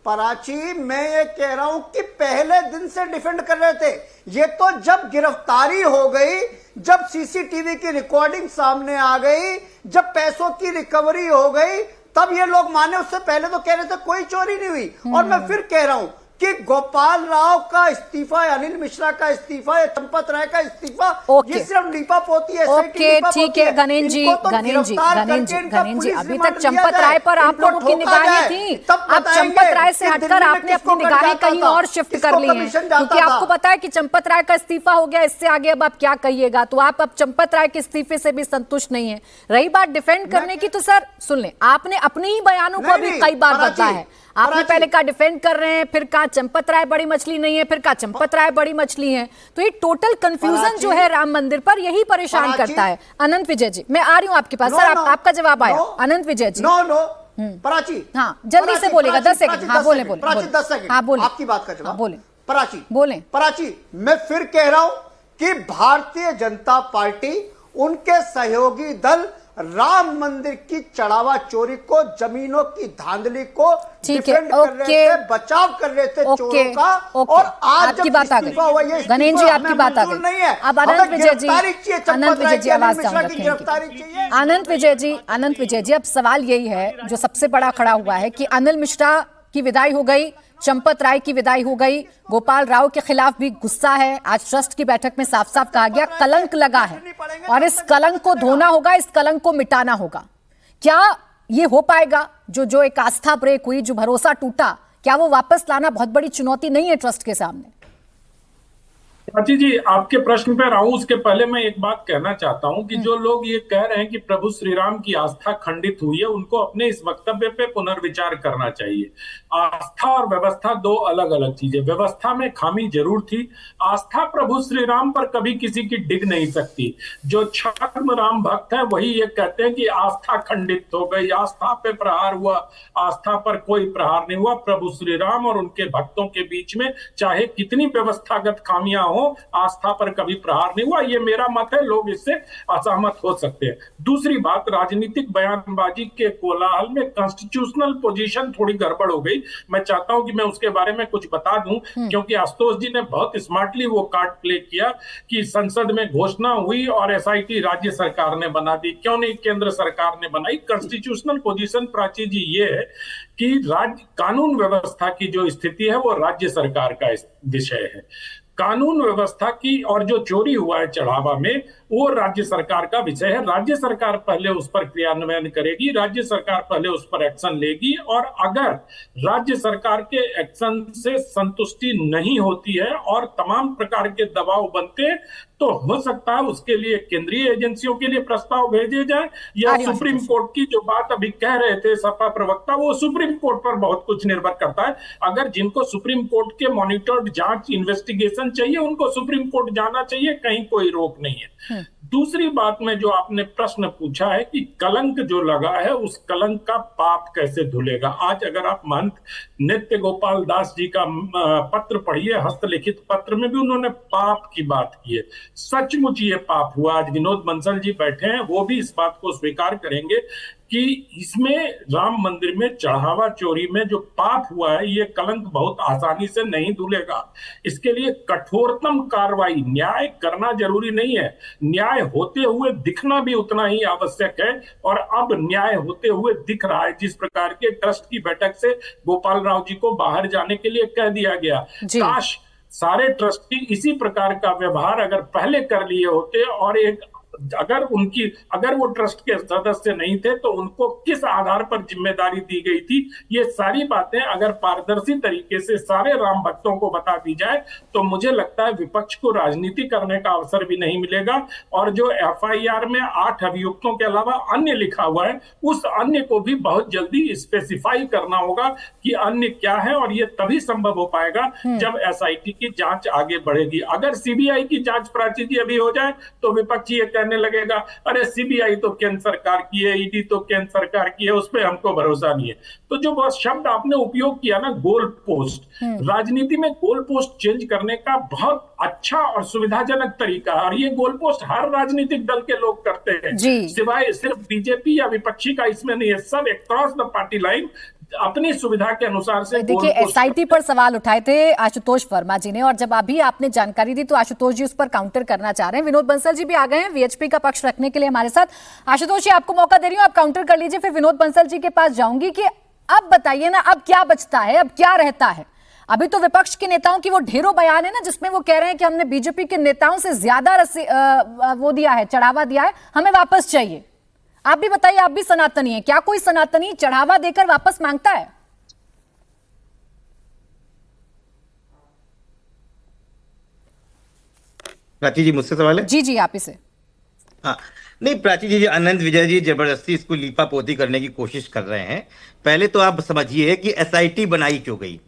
Speaker 6: पराची, मैं ये कह रहा हूं कि पहले दिन से डिफेंड कर रहे थे। ये तो जब गिरफ्तारी हो गई, जब CCTV की रिकॉर्डिंग सामने आ गई, जब पैसों की रिकवरी हो गई, तब ये लोग माने। उससे पहले तो कह रहे थे कोई चोरी नहीं हुई। और मैं फिर कह रहा हूं कि गोपाल राव का इस्तीफा, अनिल मिश्रा का इस्तीफा, या चंपत राय का इस्तीफा, ये सिर्फ लीपापोती है।
Speaker 1: ठीक है घनेन जी, अभी तक चंपत राय पर आप लोगों की निगाहें थी, अब चंपत राय से हटकर आपने अपनी निगाहें कहीं और शिफ्ट कर ली हैं, क्योंकि आपको पता है कि चंपत राय का इस्तीफा हो गया, इससे आगे अब आप क्या कहिएगा। तो आप अब चंपत राय के इस्तीफे से भी संतुष्ट नहीं है। रही बात डिफेंड करने की, तो सर सुन लें, आपने अपने ही बयानों को अभी कई बार बदला है। आपने पहले कहा डिफेंड कर रहे हैं, फिर कहा चंपत राय बड़ी मछली नहीं है, फिर कहा चंपत राय बड़ी मछली है। तो ये टोटल कंफ्यूजन जो है राम मंदिर पर, यही परेशान करता है। अनंत विजय जी, मैं आ रही हूं आपके पास। सर आपका जवाब आया। अनंत विजय जी,
Speaker 6: पराची,
Speaker 1: हाँ जल्दी से बोलेगा, 10 सेकंड। हाँ बोले,
Speaker 6: 10 सेकंड, हाँ बोले, आपकी बात का जवाब
Speaker 1: बोले।
Speaker 6: पराची
Speaker 1: बोले,
Speaker 6: पराची, मैं फिर कह रहा हूं कि भारतीय जनता पार्टी, उनके सहयोगी दल राम मंदिर की चढ़ावा चोरी को, जमीनों की धांधली को डिफेंड कर रहे थे, बचाव कर रहे थे चोरों का। और आज
Speaker 1: आपकी बात आ गई घनेन जी, आपकी बात आ गई। अब अनंत विजय जी, आवाज डाउन रखेंगे। अनंत विजय जी, अब सवाल यही है जो सबसे बड़ा खड़ा हुआ है कि अनिल मिश्रा की विदाई हो गई, चंपत राय की विदाई हो गई, गोपाल राव के खिलाफ भी गुस्सा है। आज ट्रस्ट की बैठक में साफ साफ कहा गया कलंक लगा है और इस कलंक को धोना होगा, इस कलंक को मिटाना होगा। क्या ये हो पाएगा? जो एक आस्था ब्रेक हुई, जो भरोसा टूटा, क्या वो वापस लाना बहुत बड़ी चुनौती नहीं है ट्रस्ट के सामने?
Speaker 7: प्राची जी, आपके प्रश्न पर आऊं उसके पहले मैं एक बात कहना चाहता हूं कि जो लोग ये कह रहे हैं कि प्रभु श्री राम की आस्था खंडित हुई है, उनको अपने इस वक्तव्य पे पुनर्विचार करना चाहिए। आस्था और व्यवस्था 2 अलग अलग चीजें। व्यवस्था में खामी जरूर थी, आस्था प्रभु श्री राम पर कभी किसी की डिग नहीं सकती। जो छद्म राम भक्त है वही ये कहते हैं कि आस्था खंडित हो गई, आस्था पे प्रहार हुआ। आस्था पर कोई प्रहार नहीं हुआ। प्रभु श्री राम और उनके भक्तों के बीच में चाहे कितनी व्यवस्थागत खामियां हो, हो, आस्था पर कभी प्रहार नहीं हुआ। ये मेरा मत है, लोग इससे असहमत हो सकते हैं। दूसरी बात, राजनीतिक बयानबाजी के कोलाहल में कॉन्स्टिट्यूशनल पोजीशन थोड़ी गड़बड़ हो गई। मैं चाहता हूं कि मैं उसके बारे में कुछ बता दूं, क्योंकि आशुतोष जी ने बहुत स्मार्टली वो कार्ड प्ले किया कि संसद में घोषणा हुई और एसआईटी राज्य सरकार ने बना दी, क्यों नहीं केंद्र सरकार ने बनाई। कॉन्स्टिट्यूशनल पोजीशन प्राची जी ये है कि राज्य कानून व्यवस्था की जो स्थिति है वो राज्य सरकार का विषय है। कानून व्यवस्था की और जो चोरी हुआ है चढ़ावा में, वो राज्य सरकार का विषय है। राज्य सरकार पहले उस पर क्रियान्वयन करेगी, राज्य सरकार पहले उस पर एक्शन लेगी, और अगर राज्य सरकार के एक्शन से संतुष्टि नहीं होती है और तमाम प्रकार के दबाव बनते, तो हो सकता है उसके लिए केंद्रीय एजेंसियों के लिए प्रस्ताव भेजे जाए, या सुप्रीम कोर्ट की जो बात अभी कह रहे थे सपा प्रवक्ता, वो सुप्रीम कोर्ट पर बहुत कुछ निर्भर करता है। अगर जिनको सुप्रीम कोर्ट के मॉनिटर्ड जांच इन्वेस्टिगेशन चाहिए, उनको सुप्रीम कोर्ट जाना चाहिए, कहीं कोई रोक नहीं है। दूसरी बात में जो आपने प्रश्न पूछा है कि कलंक जो लगा है, उस कलंक का पाप कैसे धुलेगा। आज अगर आप महंत नित्य गोपाल दास जी का पत्र पढ़िए, हस्तलिखित पत्र में भी उन्होंने पाप की बात की है। सचमुच ये पाप हुआ। आज विनोद बंसल जी बैठे हैं, वो भी इस बात को स्वीकार करेंगे कि इसमें राम मंदिर में चढ़ावा चोरी में जो पाप हुआ है, ये कलंक बहुत आसानी से नहीं धुलेगा। इसके लिए कठोरतम कार्रवाई, न्याय करना जरूरी नहीं है, न्याय होते हुए दिखना भी उतना ही आवश्यक है। और अब न्याय होते हुए दिख रहा है। जिस प्रकार के ट्रस्ट की बैठक से गोपाल राव जी को बाहर जाने के लिए कह दिया गया, काश सारे ट्रस्टी इसी प्रकार का व्यवहार अगर पहले कर लिए होते, और अगर वो ट्रस्ट के सदस्य नहीं थे तो उनको किस आधार पर जिम्मेदारी दी गई थी, ये सारी बातें अगर पारदर्शी तरीके से सारे राम भक्तों को बता दी जाए, तो मुझे लगता है विपक्ष को राजनीति करने का अवसर भी नहीं मिलेगा। और जो एफआईआर में 8 अभियुक्तों के अलावा अन्य लिखा हुआ है, उस अन्य को भी बहुत जल्दी स्पेसिफाई करना होगा कि अन्य क्या है, और ये तभी संभव हो पाएगा जब एसआईटी की जांच आगे बढ़ेगी। अगर सीबीआई की जांच प्राची जी अभी हो जाए, तो विपक्ष ये कहने लगेगा, अरे सीबीआई तो केंद्र सरकार की है, ईडी तो केंद्र सरकार की है, उस पर हमको भरोसा नहीं है। तो जो बहुत शब्द आपने उपयोग किया ना, गोल पोस्ट, राजनीति में गोल पोस्ट चेंज करने का बहुत अच्छा और सुविधाजनक तरीका है, और ये गोल पोस्ट हर राजनीतिक दल के लोग करते हैं, सिवाय सिर्फ बीजेपी या विपक्षी का इसमें नहीं है। सब अक्रॉस द पार्टी लाइन अपनी सुविधा के अनुसार से।
Speaker 1: देखिए, एसआईटी पर सवाल उठाए थे आशुतोष वर्मा जी ने, और जब अभी आपने जानकारी दी तो आशुतोष जी उस पर काउंटर करना चाह रहे हैं। विनोद बंसल जी भी आ गए हैं वीएचपी का पक्ष रखने के लिए हमारे साथ। आशुतोष जी, आपको मौका दे रही हूं, आप काउंटर कर लीजिए, फिर विनोद बंसल जी के पास जाऊंगी कि अब बताइए ना, अब क्या बचता है, अब क्या रहता है। अभी तो विपक्ष के नेताओं की वो ढेरों बयान है ना, जिसमें वो कह रहे हैं कि हमने बीजेपी के नेताओं से ज्यादा वो दिया है, चढ़ावा दिया है, हमें वापस चाहिए। आप भी बताइए, आप भी सनातनी हैं, क्या कोई सनातनी चढ़ावा देकर वापस मांगता है?
Speaker 4: प्राची जी, मुझसे सवाल है?
Speaker 1: जी आप इसे।
Speaker 4: हाँ, नहीं प्राची जी, आनंद विजय जी जबरदस्ती इसको लीपा पोती करने की कोशिश कर रहे हैं। पहले तो आप समझिए कि एसआईटी बनाई क्यों गई।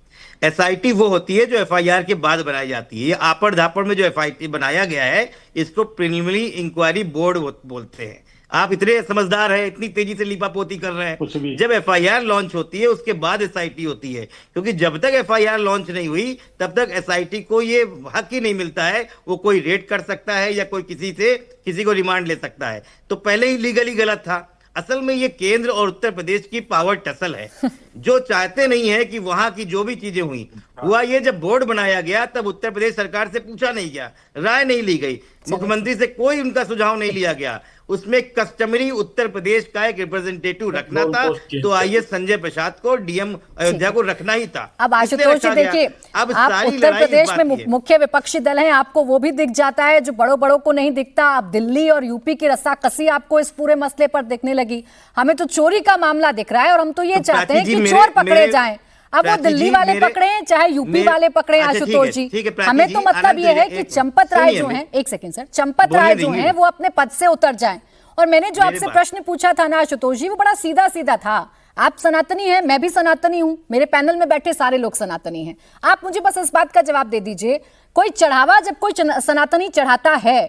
Speaker 4: एसआईटी वो होती है जो एफआईआर के बाद बनाई जाती है। ये आपड़ धापड़ में जो एफआईटी बनाया गया है, इसको प्रिलिमिनरी इंक्वायरी बोर्ड बोलते हैं। आप इतने समझदार हैं, इतनी तेजी से लीपापोती कर रहे हैं। जब एफआईआर लॉन्च होती है उसके बाद एसआईटी होती है, क्योंकि जब तक एफआईआर लॉन्च नहीं हुई तब तक एसआईटी को ये हक ही नहीं मिलता है। वो कोई रेड कर सकता है या कोई किसी को रिमांड ले सकता है, तो पहले ही लीगली गलत था। असल में ये केंद्र और उत्तर प्रदेश की पावर टसल है, जो चाहते नहीं है कि वहां की जो भी चीजें हुआ ये जब बोर्ड बनाया गया तब उत्तर प्रदेश सरकार से पूछा नहीं गया, राय नहीं ली गई, मुख्यमंत्री से कोई उनका सुझाव नहीं लिया गया। उसमें कस्टमरी उत्तर प्रदेश का एक रिप्रेजेंटेटिव रखना था, तो आईएएस संजय प्रसाद को डीएम अयोध्या को रखना ही था।
Speaker 1: अब आशुतोष जी देखिए, आप उत्तर प्रदेश में मुख्य विपक्षी दल हैं, आपको वो भी दिख जाता है जो बड़ों को नहीं दिखता। अब दिल्ली और यूपी की रस्साकसी आपको इस पूरे मसले पर दिखने लगी। हमें तो चोरी का मामला दिख रहा है और हम तो ये चाहते हैं कि चोर पकड़े जाएं। अब वो दिल्ली वाले पकड़े चाहे यूपी वाले पकड़े, आशुतोष जी, हमें तो मतलब ये है कि चंपत राय जो हैं, एक सेकंड सर, चंपत राय जो हैं वो अपने पद से उतर जाएं। और मैंने जो आपसे प्रश्न पूछा था ना आशुतोष जी, वो बड़ा सीधा सीधा था। आप सनातनी हैं, मैं भी सनातनी हूं, मेरे पैनल में बैठे सारे लोग सनातनी हैं। आप मुझे बस इस बात का जवाब दे दीजिए, कोई चढ़ावा जब कोई सनातनी चढ़ाता है,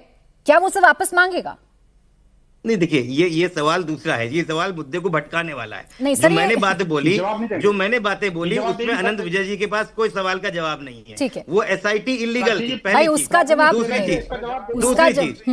Speaker 1: क्या वो उसे वापस मांगेगा?
Speaker 4: नहीं, देखिए ये सवाल दूसरा है, ये सवाल मुद्दे को भटकाने वाला है।
Speaker 1: नहीं
Speaker 4: जो
Speaker 1: सर,
Speaker 4: मैंने बातें बोली,
Speaker 6: जवाब
Speaker 4: उसमें अनंत विजय जी के पास कोई सवाल का जवाब नहीं है।
Speaker 1: ठीक है।
Speaker 4: वो एसआईटी इलीगल थी,
Speaker 1: भाई
Speaker 4: पहली
Speaker 1: उसका
Speaker 4: चीज।
Speaker 1: जवाब
Speaker 4: दूसरी
Speaker 1: नहीं।
Speaker 4: चीज,
Speaker 1: उसका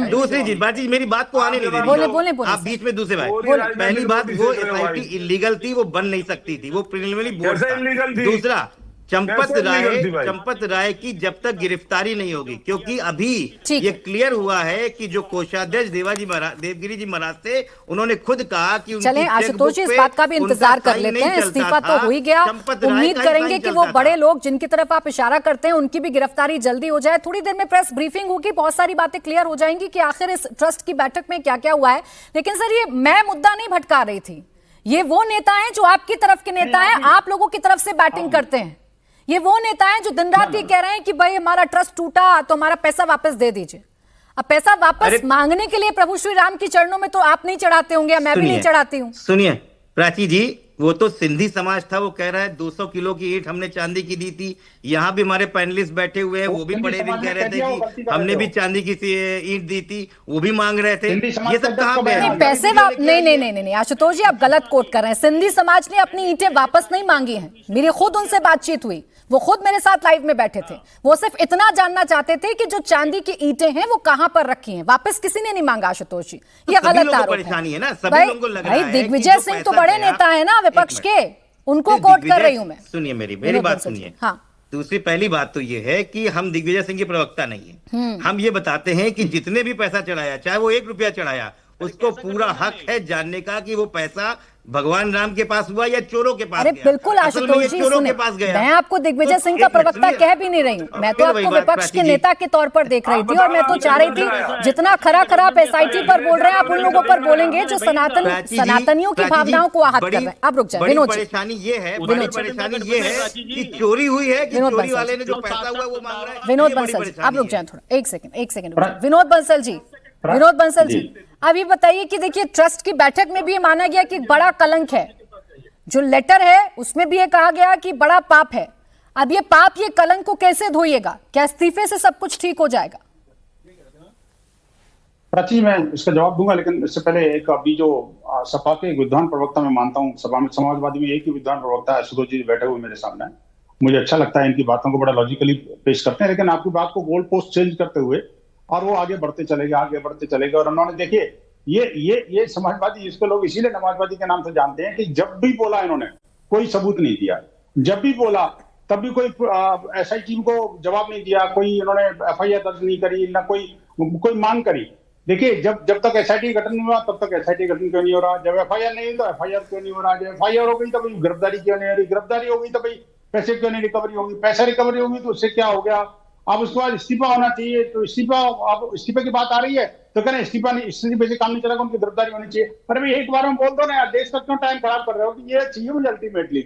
Speaker 4: दूसरी चीज बात, मेरी बात को आने नहीं दे
Speaker 1: बोले,
Speaker 4: रही,
Speaker 1: बोले, बोले
Speaker 4: आप
Speaker 1: सर।
Speaker 4: बीच में दूसरे
Speaker 3: बोले।
Speaker 4: बात। पहली बात, वो एसआईटी इलीगल थी, वो बन नहीं सकती थी, वो प्रिलिमिनरी बोर्ड
Speaker 3: कैसे
Speaker 4: था।
Speaker 3: illegal थी?
Speaker 4: दूसरा, चंपत
Speaker 3: कैसे illegal थी भाई?
Speaker 4: चंपत राय की जब तक गिरफ्तारी नहीं होगी, क्योंकि अभी
Speaker 1: ठीक
Speaker 4: ये
Speaker 1: है।
Speaker 4: क्लियर हुआ है कि जो कोषाध्यक्ष देवगिरी जी महाराज थे, उन्होंने खुद कहा कि उनकी
Speaker 1: चलें आशुतोष जी, इस बात का भी
Speaker 4: उनका
Speaker 1: इंतजार कर
Speaker 4: साइन
Speaker 1: लेते
Speaker 4: नहीं
Speaker 1: हैं।
Speaker 4: चलता
Speaker 1: इस्तीफा तो
Speaker 4: था।
Speaker 1: हो ही गया,
Speaker 4: चंपत राय
Speaker 1: उम्मीद
Speaker 4: का
Speaker 1: करेंगे
Speaker 4: साइन
Speaker 1: कि वो
Speaker 4: चलता
Speaker 1: बड़े
Speaker 4: था।
Speaker 1: लोग जिनकी तरफ आप इशारा करते हैं उनकी भी गिरफ्तारी जल्दी हो जाए। थोड़ी देर में प्रेस ब्रीफिंग होगी, बहुत सारी बातें क्लियर हो जाएंगी कि आखिर इस ट्रस्ट की बैठक में क्या क्या हुआ है। लेकिन सर, ये मैं मुद्दा नहीं भटका रही थी, ये वो नेता हैं जो आपकी तरफ के नेता हैं, आप लोगों की तरफ से बैटिंग करते हैं। ये वो नेता हैं जो दिन रात ये कह रहे हैं कि भाई हमारा ट्रस्ट टूटा तो हमारा पैसा वापस दे दीजिए। अब पैसा वापस मांगने के लिए प्रभु श्री राम की चरणों में तो आप नहीं चढ़ाते होंगे, मैं भी नहीं चढ़ाती हूँ।
Speaker 4: सुनिए प्राची जी, वो तो सिंधी समाज था, वो कह रहा है 200 किलो की ईंट हमने चांदी की दी थी। यहाँ भी हमारे पैनलिस्ट बैठे हुए हैं, वो भी बड़े दिन कह रहे थे कि हमने भी चांदी की ईंट दी थी, वो भी मांग रहे थे। ये सब कहाँ पे है?
Speaker 1: पैसे नहीं आशुतोष जी, आप गलत कोट कर रहे हैं। सिंधी समाज ने अपनी ईंटें वापस नहीं मांगी हैं। मेरी खुद उनसे बातचीत हुई, वो खुद मेरे साथ लाइव में बैठे थे। वो सिर्फ इतना जानना चाहते थे कि जो चांदी की ईंटें हैं वो कहां पर रखी हैं, वापस किसी ने नहीं मांगा। आशुतोष जी, ये गलत आरोप
Speaker 4: परेशानी है ना, सभी
Speaker 1: भाई,
Speaker 4: लोगों को लग रहा
Speaker 1: भाई
Speaker 4: है
Speaker 1: दिग्विजय
Speaker 4: कि
Speaker 1: सिंह तो बड़े नेता है ना विपक्ष के, उनको कोट कर रही हूं मैं।
Speaker 4: सुनिए मेरी बात सुनिए।
Speaker 1: हाँ,
Speaker 4: दूसरी पहली बात तो ये है कि हम दिग्विजय सिंह के प्रवक्ता नहीं है। हम ये बताते हैं कि जितने भी पैसा चढ़ाया, चाहे वो 1 रुपया चढ़ाया, उसको पूरा हक है जानने का कि वो पैसा भगवान राम के पास हुआ या चोरों के पास
Speaker 1: अरे
Speaker 4: गया।
Speaker 1: बिल्कुल आशुतोष जी, सुने, मैं आपको दिग्विजय सिंह का प्रवक्ता कह भी नहीं रही हूं, मैं तो आपको विपक्ष के नेता के तौर पर देख रही थी। और मैं तो चाह रही थी जितना खराब एसआईटी पर बोल रहे हैं आप उन लोगों पर बोलेंगे जो सनातनियों की भावनाओं को आहत कर रहे हैं। आप रुक जाए विनोद जी।
Speaker 4: परेशानी ये है कि चोरी हुई है, कि चोरी वाले ने जो पैसा हुआ वो मांग रहा है।
Speaker 1: विनोद बंसल जी, आप रुक जाए थोड़ा, एक सेकंड। विनोद बंसल जी, अभी बताइए कि देखिए ट्रस्ट की बैठक में भी ये माना गया कि बड़ा कलंक है, जो लेटर है उसमें भी ये कहा गया कि बड़ा पाप है। अब ये पाप, ये कलंक को कैसे धोइएगा? क्या इस्तीफे से सब कुछ ठीक हो जाएगा?
Speaker 8: प्राची, मैं इसका जवाब दूंगा, लेकिन इससे पहले एक अभी जो सपा के विद्वान प्रवक्ता मैं मानता हूँ, सपा में समाजवादी में एक ही विद्वान प्रवक्ता है, आशुतोष जी बैठे हुए मेरे सामने। मुझे अच्छा लगता है, इनकी बातों को बड़ा लॉजिकली पेश करते हैं, लेकिन आपकी बात को गोल पोस्ट चेंज करते हुए और वो आगे बढ़ते चलेगा। और उन्होंने देखिए ये समाजवादी, इसको लोग इसीलिए समाजवादी के नाम से जानते हैं कि जब भी बोला इन्होंने कोई सबूत नहीं दिया, जब भी बोला तब भी कोई एसआईटी को जवाब नहीं दिया, कोई इन्होंने एफआईआर दर्ज नहीं करी, ना कोई मांग करी। देखिए जब तक एसआईटी गठन नहीं हुआ तब तक एसआईटी गठन क्यों नहीं हो रहा, जब एफआईआर नहीं हुई तो एफआईआर क्यों नहीं हो रहा, जब एफआईआर हो गई तो भाई गिरफ्तारी क्यों नहीं हो रही, गिरफ्तारी हो गई तो भाई पैसे क्यों नहीं रिकवरी होगी, पैसा रिकवरी होगी तो उससे क्या हो गया। अब उसके बाद इस्तीफा होना चाहिए, तो इस्तीफे की बात आ रही है तो कहना इस्तीफे से काम नहीं चलेगा, उनकी गिरफ्तारी होनी चाहिए। पर भाई एक बार हम बोल दो ना यार, देश का क्यों टाइम खराब कर रहे हो कि ये चाहिए मुझे अल्टीमेटली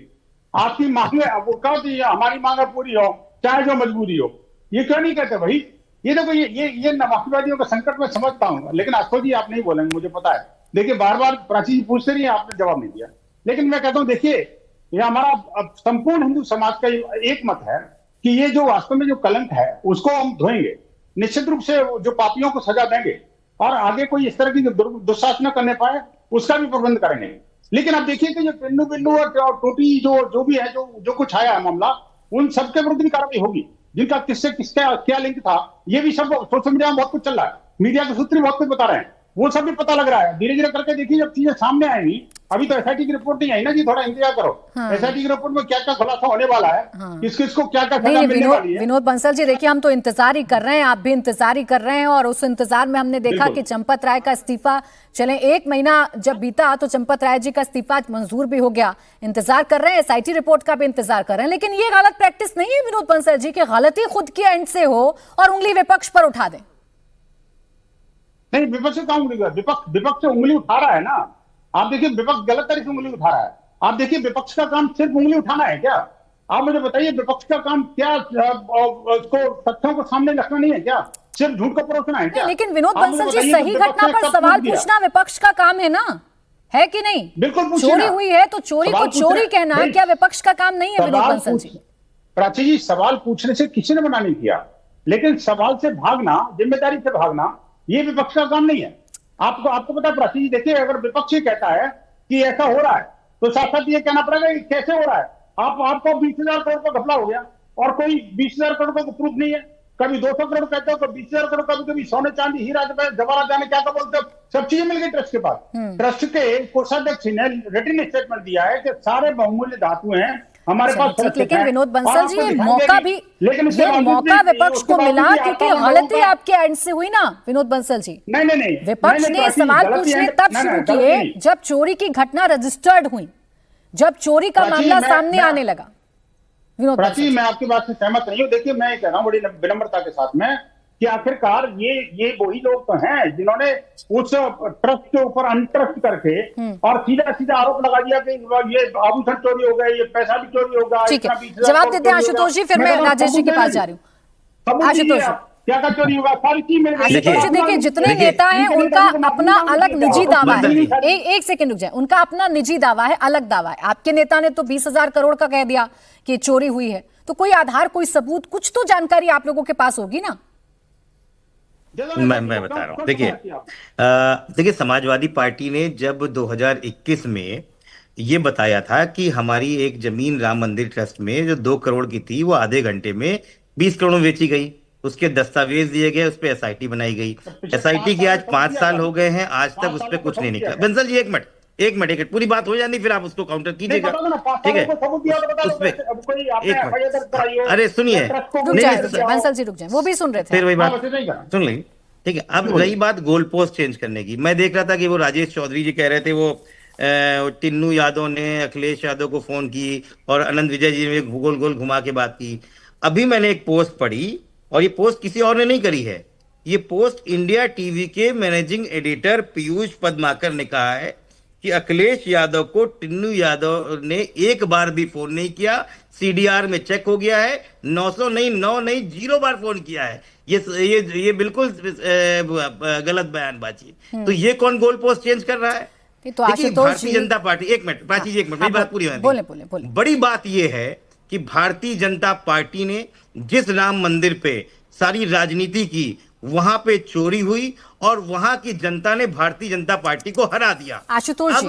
Speaker 8: आपकी मांगे, अब वो कहो कि हमारी मांगे पूरी हो चाहे जो मजबूरी हो, ये क्यों नहीं कहते भाई। ये देखो ये नवाजवादियों का संकट मैं समझता हूँ, लेकिन आशुतोष जी आप नहीं बोलेंगे मुझे पता है। देखिए बार बार प्राची जी पूछते रही है, आपने जवाब नहीं दिया, लेकिन मैं कहता हूँ देखिए ये हमारा संपूर्ण हिंदू समाज का एक मत है कि ये जो वास्तव में जो कलंक है उसको हम धोएंगे, निश्चित रूप से जो पापियों को सजा देंगे और आगे कोई इस तरह की दुस्साहस न करने पाए उसका भी प्रबंध करेंगे। लेकिन आप देखिए कि जो पिन्नू और टोटी जो भी है, जो कुछ आया है मामला, उन सबके विरुद्ध भी कार्रवाई होगी, जिनका किसका क्या लिंक था। ये भी सब सोशल मीडिया में बहुत कुछ चल रहा है, मीडिया के सूत्र बहुत कुछ बता रहे हैं, वो सब भी पता लग रहा है। धीरे धीरे करके देखिए जब चीजें सामने आएंगी, अभी तो एसआईटी की रिपोर्ट नहीं आई ना जी, थोड़ा इंतजार करो। एसआईटी की रिपोर्ट में क्या क्या खुलासा होने वाला है, किसको क्या क्या सजा मिलने वाली है।
Speaker 1: विनोद बंसल जी देखिए, हम तो इंतजार ही कर रहे हैं, आप भी इंतजार ही कर रहे हैं, और उस इंतजार में हमने देखा कि चंपत राय का इस्तीफा, चले 1 महीना जब बीता तो चंपत राय जी का इस्तीफा मंजूर भी हो गया। इंतजार कर रहे हैं, एसआईटी रिपोर्ट का भी इंतजार कर रहे हैं, लेकिन ये गलत प्रैक्टिस नहीं है विनोद बंसल जी कि गलती खुद की एंड से हो और उंगली विपक्ष पर उठा दें।
Speaker 8: नहीं, विपक्ष से कहाँ उंगली, विपक्ष से उंगली उठा रहा है ना। आप देखिए विपक्ष गलत तरीके से उंगली उठा रहा है। आप देखिए विपक्ष का काम सिर्फ उंगली उठाना है क्या? आप मुझे बताइए विपक्ष का काम क्या उसको तथ्यों को सामने रखना नहीं है क्या? सिर्फ झूठ को परोसना है क्या?
Speaker 1: लेकिन विनोद बंसल जी, सही घटना पर सवाल पूछना विपक्ष का काम है ना, है कि नहीं?
Speaker 8: बिल्कुल,
Speaker 1: चोरी हुई है तो चोरी को चोरी कहना क्या विपक्ष का काम नहीं है विनोद बंसल जी?
Speaker 8: प्राची जी, सवाल पूछने से किसी ने मना नहीं किया, लेकिन सवाल से भागना, जिम्मेदारी से भागना, ये विपक्ष का काम नहीं है। आपको आपको पता है प्राची जी, देखिए अगर विपक्षी कहता है कि ऐसा हो रहा है तो साथ साथ ये कहना पड़ेगा कि कैसे हो रहा है। आपको 20,000 करोड़ का घपला हो गया और कोई 20,000 करोड़ का प्रूफ नहीं है। कभी 200 करोड़ कहते हो, कभी 20,000 करोड़, कभी कभी सोने चांदी हीरा जवाहरात जाने क्या बोलते हो, सब चीजें मिल गई ट्रस्ट के पास। ट्रस्ट के कोषाध्यक्ष ने रिटन स्टेटमेंट दिया है कि सारे बहुमूल्य धातु हैं हमारे पास।
Speaker 1: लेकिन विनोद बंसल जी, ये मौका भी, ये मौका विपक्ष को मिला क्योंकि गलती आपके एंड से हुई ना विनोद बंसल जी।
Speaker 8: नहीं,
Speaker 1: विपक्ष ने सवाल पूछने तब शुरू किए जब चोरी की घटना रजिस्टर्ड हुई, जब चोरी का मामला सामने आने लगा। विनोद
Speaker 8: प्राची, मैं आपकी बात से सहमत नहीं हूँ। देखिए मैं ये कह रहा हूँ बड़ी विनम्रता के साथ में कि आखिरकार ये वही लोग तो हैं जिन्होंने उस ट्रस्ट के ऊपर अनट्रस्ट करके और सीधा सीधा आरोप लगा दिया कि ये आभूषण चोरी हो गए, ये पैसा भी चोरी होगा।
Speaker 1: ठीक है, जवाब देते हैं आशुतोष जी, फिर मैं राजेश जी के पास जा रही हूँ। आशुतोष जी,
Speaker 8: क्या का चोरी होगा, सारी चीज मिल गई।
Speaker 1: आशुतोष जी देखिए, जितने नेता हैं उनका अपना अलग निजी दावा है। एक सेकंड रुक जाए, उनका अपना निजी दावा है, अलग दावा है। आपके नेता ने तो 20,000 करोड़ का कह दिया कि चोरी हुई है, तो कोई आधार, कोई सबूत, कुछ तो जानकारी आप लोगों के पास होगी ना।
Speaker 4: मैं बता रहा हूँ। देखिए समाजवादी पार्टी ने जब 2021 में ये बताया था कि हमारी एक जमीन राम मंदिर ट्रस्ट में जो 2 करोड़ की थी वो आधे घंटे में 20 करोड़ में बेची गई, उसके दस्तावेज दिए गए, उस पर SIT बनाई गई। SIT की आज 5 साल हो गए हैं, आज तक उस पर कुछ नहीं निकला। बंसल जी एक मिनट पूरी बात हो जानी, फिर आप उसको काउंटर कीजिएगा, ठीक है? उस पे एक मिनट, अरे सुनिए,
Speaker 1: बंसल जी रुक जाए, वो भी सुन रहे थे,
Speaker 4: फिर वही बात सुन लेंगे, ठीक है? अब रही बात गोल पोस्ट चेंज करने की, मैं देख रहा था कि वो राजेश चौधरी जी कह रहे थे वो टिन्नू यादव ने अखिलेश यादव को फोन की और आनंद विजय जी ने गोल गोल घुमा के बात की। अभी मैंने एक पोस्ट पढ़ी और ये पोस्ट किसी और ने नहीं करी है, ये पोस्ट इंडिया टीवी के मैनेजिंग एडिटर पीयूष पद्माकर ने कहा है कि अखिलेश यादव को टिन्नू यादव ने एक बार भी फोन नहीं किया, CDR में चेक हो गया है, 900 नहीं 9 नहीं 0 बार फोन किया है। ये बिल्कुल गलत बयानबाजी। तो ये कौन गोल पोस्ट चेंज कर रहा है?
Speaker 1: तो
Speaker 4: भारतीय जनता पार्टी, एक मिनट प्राची जी, एक मिनट, मेरी बात पूरी होने
Speaker 1: बोले।
Speaker 4: बड़ी बात ये है कि भारतीय जनता पार्टी ने जिस राम मंदिर पे सारी राजनीति की, वहां पे चोरी हुई और वहां की जनता ने भारतीय जनता पार्टी को हरा दिया।
Speaker 1: आशुतोष जी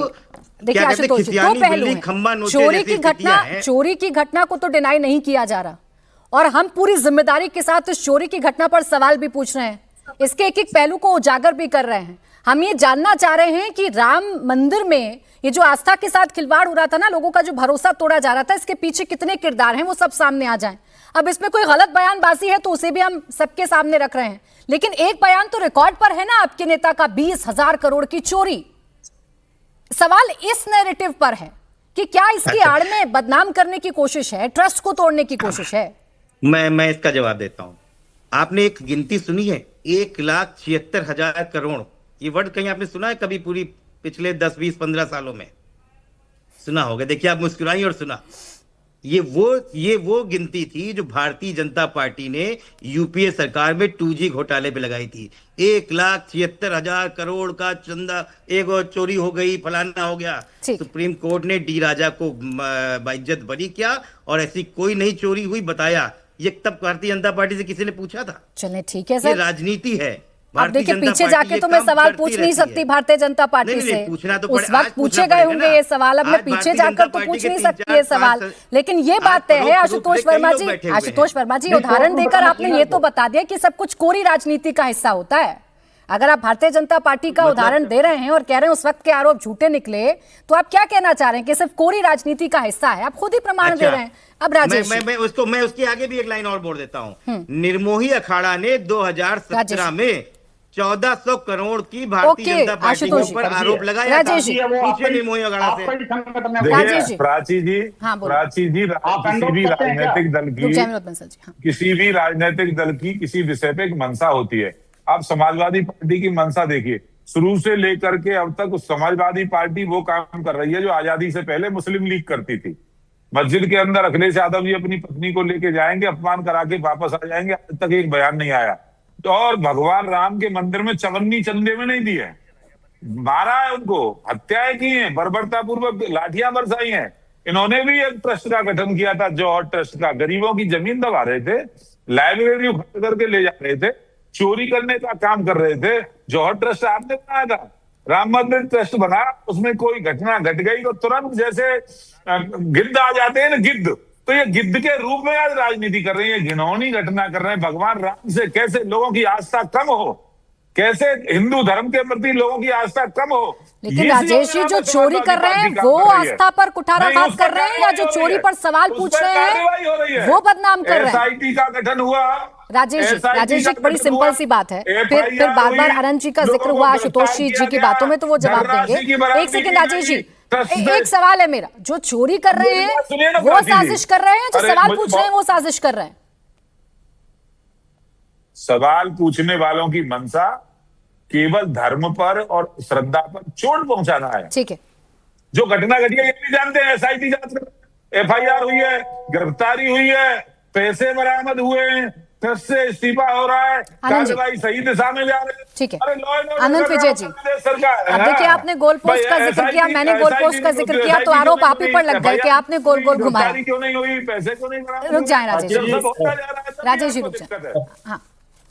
Speaker 1: देखिए, आशुतोष जी दो पहलू हैं। चोरी की घटना को तो डिनाई नहीं किया जा रहा और हम पूरी जिम्मेदारी के साथ इस चोरी की घटना पर सवाल भी पूछ रहे हैं, इसके एक एक पहलू को उजागर भी कर रहे हैं। हम ये जानना चाह रहे हैं कि राम मंदिर में ये जो आस्था के साथ खिलवाड़ हो रहा था ना, लोगों का जो भरोसा तोड़ा जा रहा था, इसके पीछे कितने किरदार हैं वो सब सामने आ जाएं। अब इसमें कोई गलत बयानबाजी है तो उसे भी हम सबके सामने रख रहे हैं, लेकिन एक बयान तो रिकॉर्ड पर है ना आपके नेता का, 20,000 करोड़ की चोरी। सवाल इस नैरेटिव पर है कि क्या इसकी आड़ में बदनाम करने की कोशिश है, ट्रस्ट को तोड़ने की कोशिश है?
Speaker 4: मैं इसका जवाब देता हूं। आपने एक गिनती सुनी है, 1,76,000 करोड़, ये वर्ड कहीं आपने सुना है कभी? पूरी पिछले 10, 20, 15 सालों में सुना होगा। देखिए आप मुस्कुराई और सुना। ये वो गिनती थी जो भारतीय जनता पार्टी ने यूपीए सरकार में 2G घोटाले पे लगाई थी। 1,76,000 करोड़ का चंदा, एक चोरी हो गई, फलाना हो गया। सुप्रीम कोर्ट ने डी राजा को बाइज्जत बरी किया और ऐसी कोई नहीं चोरी हुई बताया। ये तब भारतीय जनता पार्टी से किसी ने पूछा था?
Speaker 1: चलिए ठीक है सर,
Speaker 4: ये राजनीति है।
Speaker 1: अब देखिए पीछे जाके तो मैं सवाल पूछ नहीं सकती भारतीय जनता पार्टी से,
Speaker 4: पूछना तो
Speaker 1: उस वक्त पूछे गए होंगे ये सवाल, अब मैं पीछे जाकर तो पूछ नहीं सकती ये सवाल। लेकिन ये बात तय है आशुतोष वर्मा जी, उदाहरण देकर आपने ये तो बता दिया कि सब कुछ कोरी राजनीति का हिस्सा होता है। अगर आप भारतीय जनता पार्टी का उदाहरण दे रहे हैं और कह रहे हैं उस वक्त के आरोप झूठे निकले, तो आप क्या कहना चाह रहे हैं कि सिर्फ कोरी राजनीति का हिस्सा है? आप खुद ही प्रमाण दे रहे हैं। अब राजेश,
Speaker 4: मैं उसके आगे भी एक लाइन और बोल देता हूं। निर्मोही अखाड़ा ने 2017 में 1,400 करोड़ की भारतीय जनता पार्टी के ऊपर आरोप लगाया था। पूछिए निर्मोही अखाड़ा से।
Speaker 3: प्राची जी किसी भी राजनीतिक दल की किसी विषय पे एक मंशा होती है। आप समाजवादी पार्टी की मंशा देखिए, शुरू से लेकर के अब तक समाजवादी पार्टी वो काम कर रही है जो आजादी से पहले मुस्लिम लीग करती थी। मस्जिद के अंदर अखिलेश यादव जी अपनी पत्नी को लेके जाएंगे, अपमान करा के वापस आ जाएंगे, आज तक एक बयान नहीं आया। तो और भगवान राम के मंदिर में चवन्नी चंदे में नहीं दी है, मारा है उनको, हत्याएं की हैं, बर्बरतापूर्वक लाठियां बरसाई हैं। इन्होंने भी एक ट्रस्ट का गठन किया था, जौहर ट्रस्ट का। गरीबों की जमीन दबा रहे थे, लाइब्रेरी उखाड़ करके ले जा रहे थे, चोरी करने का काम कर रहे थे। जौहर ट्रस्ट आपने बनाया था, राम मंदिर ट्रस्ट बना, उसमें कोई घटना घट गई तो तुरंत जैसे गिद्ध आ जाते हैं ना, गिद्ध, तो ये गिद्ध के रूप में आज राजनीति कर रही है, घिनौनी घटना कर रहे हैं। भगवान राम से कैसे लोगों की आस्था कम हो, कैसे हिंदू धर्म के प्रति लोगों की आस्था कम हो।
Speaker 1: लेकिन राजेश जी जो चोरी कर रहे हैं वो आस्था पर कुठाराघात कर रहे हैं या जो चोरी पर सवाल पूछ रहे हैं वो बदनाम कर रहे हैं?
Speaker 3: एसआईटी का गठन हुआ।
Speaker 1: राजेश जी बड़ी सिंपल सी बात है, फिर बार बार अनंत जी का जिक्र हुआ, आशुतोष जी की बातों में, तो वो जवाब देंगे। एक सेकंड राजेश जी, एक सवाल है मेरा, जो चोरी कर रहे हैं वो साजिश कर रहे हैं, जो सवाल पूछ रहे हैं वो साजिश कर रहे हैं?
Speaker 3: सवाल पूछने वालों की मंशा केवल धर्म पर और श्रद्धा पर चोट पहुंचाना है।
Speaker 1: ठीक है,
Speaker 3: जो घटना घटी है ये भी जानते हैं, एसआईटी जांच कर, एफआईआर हुई है, गिरफ्तारी हुई है, पैसे बरामद हुए हैं, ट्रस्ट से इस्तीफा हो रहा है, कार्रवाई सही दिशा में जा रही है।
Speaker 1: ठीक है,
Speaker 3: अरे लॉ एंड ऑर्डर
Speaker 1: अनंत विजय जी, अब देखिए आपने गोल पोस्ट का जिक्र किया, मैंने गोल पोस्ट का जिक्र किया, तो आरोप आप ही पर लग गए कि आपने गोल गोल घुमाया।
Speaker 3: क्यों नहीं हुई, पैसे क्यों नहीं बरामद?
Speaker 1: रुक जाए राजेश जी, रुक जाए। हाँ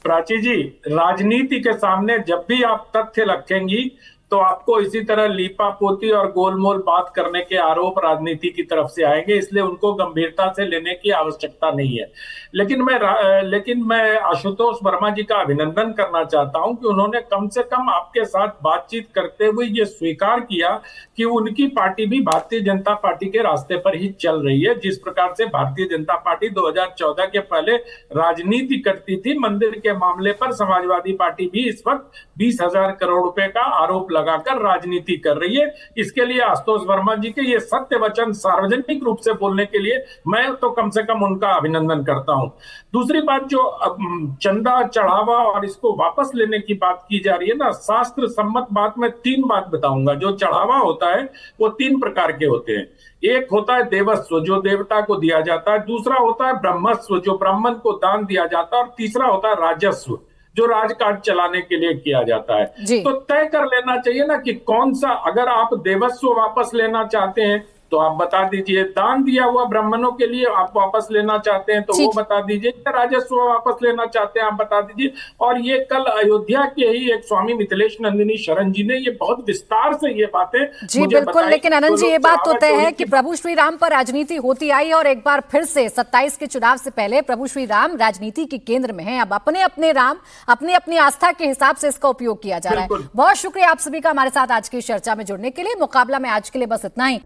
Speaker 7: प्राची जी, राजनीति के सामने जब भी आप तथ्य रखेंगी तो आपको इसी तरह लीपापोती और गोलमोल बात करने के आरोप राजनीति की तरफ से आएंगे, इसलिए उनको गंभीरता से लेने की आवश्यकता नहीं है। लेकिन मैं आशुतोष वर्मा जी का अभिनंदन करना चाहता हूं कि उन्होंने कम से कम आपके साथ बातचीत करते हुए ये स्वीकार किया कि उनकी पार्टी भी भारतीय जनता पार्टी के रास्ते पर ही चल रही है। जिस प्रकार से भारतीय जनता पार्टी 2014 के पहले राजनीति करती थी, मंदिर के मामले पर समाजवादी पार्टी भी इस वक्त 20,000 करोड़ रुपए का आरोप लगाकर राजनीति कर रही है। इसके लिए आशुतोष वर्मा जी के ये सत्य वचन सार्वजनिक रूप से बोलने के लिए मैं तो कम से कम उनका अभिनंदन करता हूं। दूसरी बात, जो चंदा चढ़ावा और इसको वापस लेने की बात की जा रही है ना, शास्त्र सम्मत बात में 3 बात बताऊंगा। जो चढ़ावा होता है वो 3 प्रकार के होते हैं। एक होता है देवस्व, जो देवता को दिया जाता है, दूसरा होता है ब्रह्मस्व, जो ब्राह्मण को दान दिया जाता है, और तीसरा होता है राजस्व, जो राजकाज चलाने के लिए किया जाता है। तो तय कर लेना चाहिए ना कि कौन सा, अगर आप देवस्व वापस लेना चाहते हैं तो आप बता दीजिए, दान दिया हुआ ब्राह्मणों के लिए आप वापस लेना चाहते हैं तो वो बता दीजिए, राजस्व वापस लेना चाहते हैं आप बता दीजिए। और ये कल अयोध्या के ही एक स्वामी मिथिलेश नंदिनी शरण जी ने ये बहुत विस्तार से ये बातें
Speaker 1: जी बिल्कुल। लेकिन अनंत जी, ये बात तो तय है कि प्रभु श्री राम पर राजनीति होती आई और एक बार फिर से 27 के चुनाव से पहले प्रभु श्री राम राजनीति के केंद्र में हैं। अब अपने अपने राम, अपनी अपनी आस्था के हिसाब से इसका उपयोग किया जा रहा है। बहुत शुक्रिया आप सभी का हमारे साथ आज की चर्चा में जुड़ने के लिए। मुकाबला में आज के लिए बस इतना ही।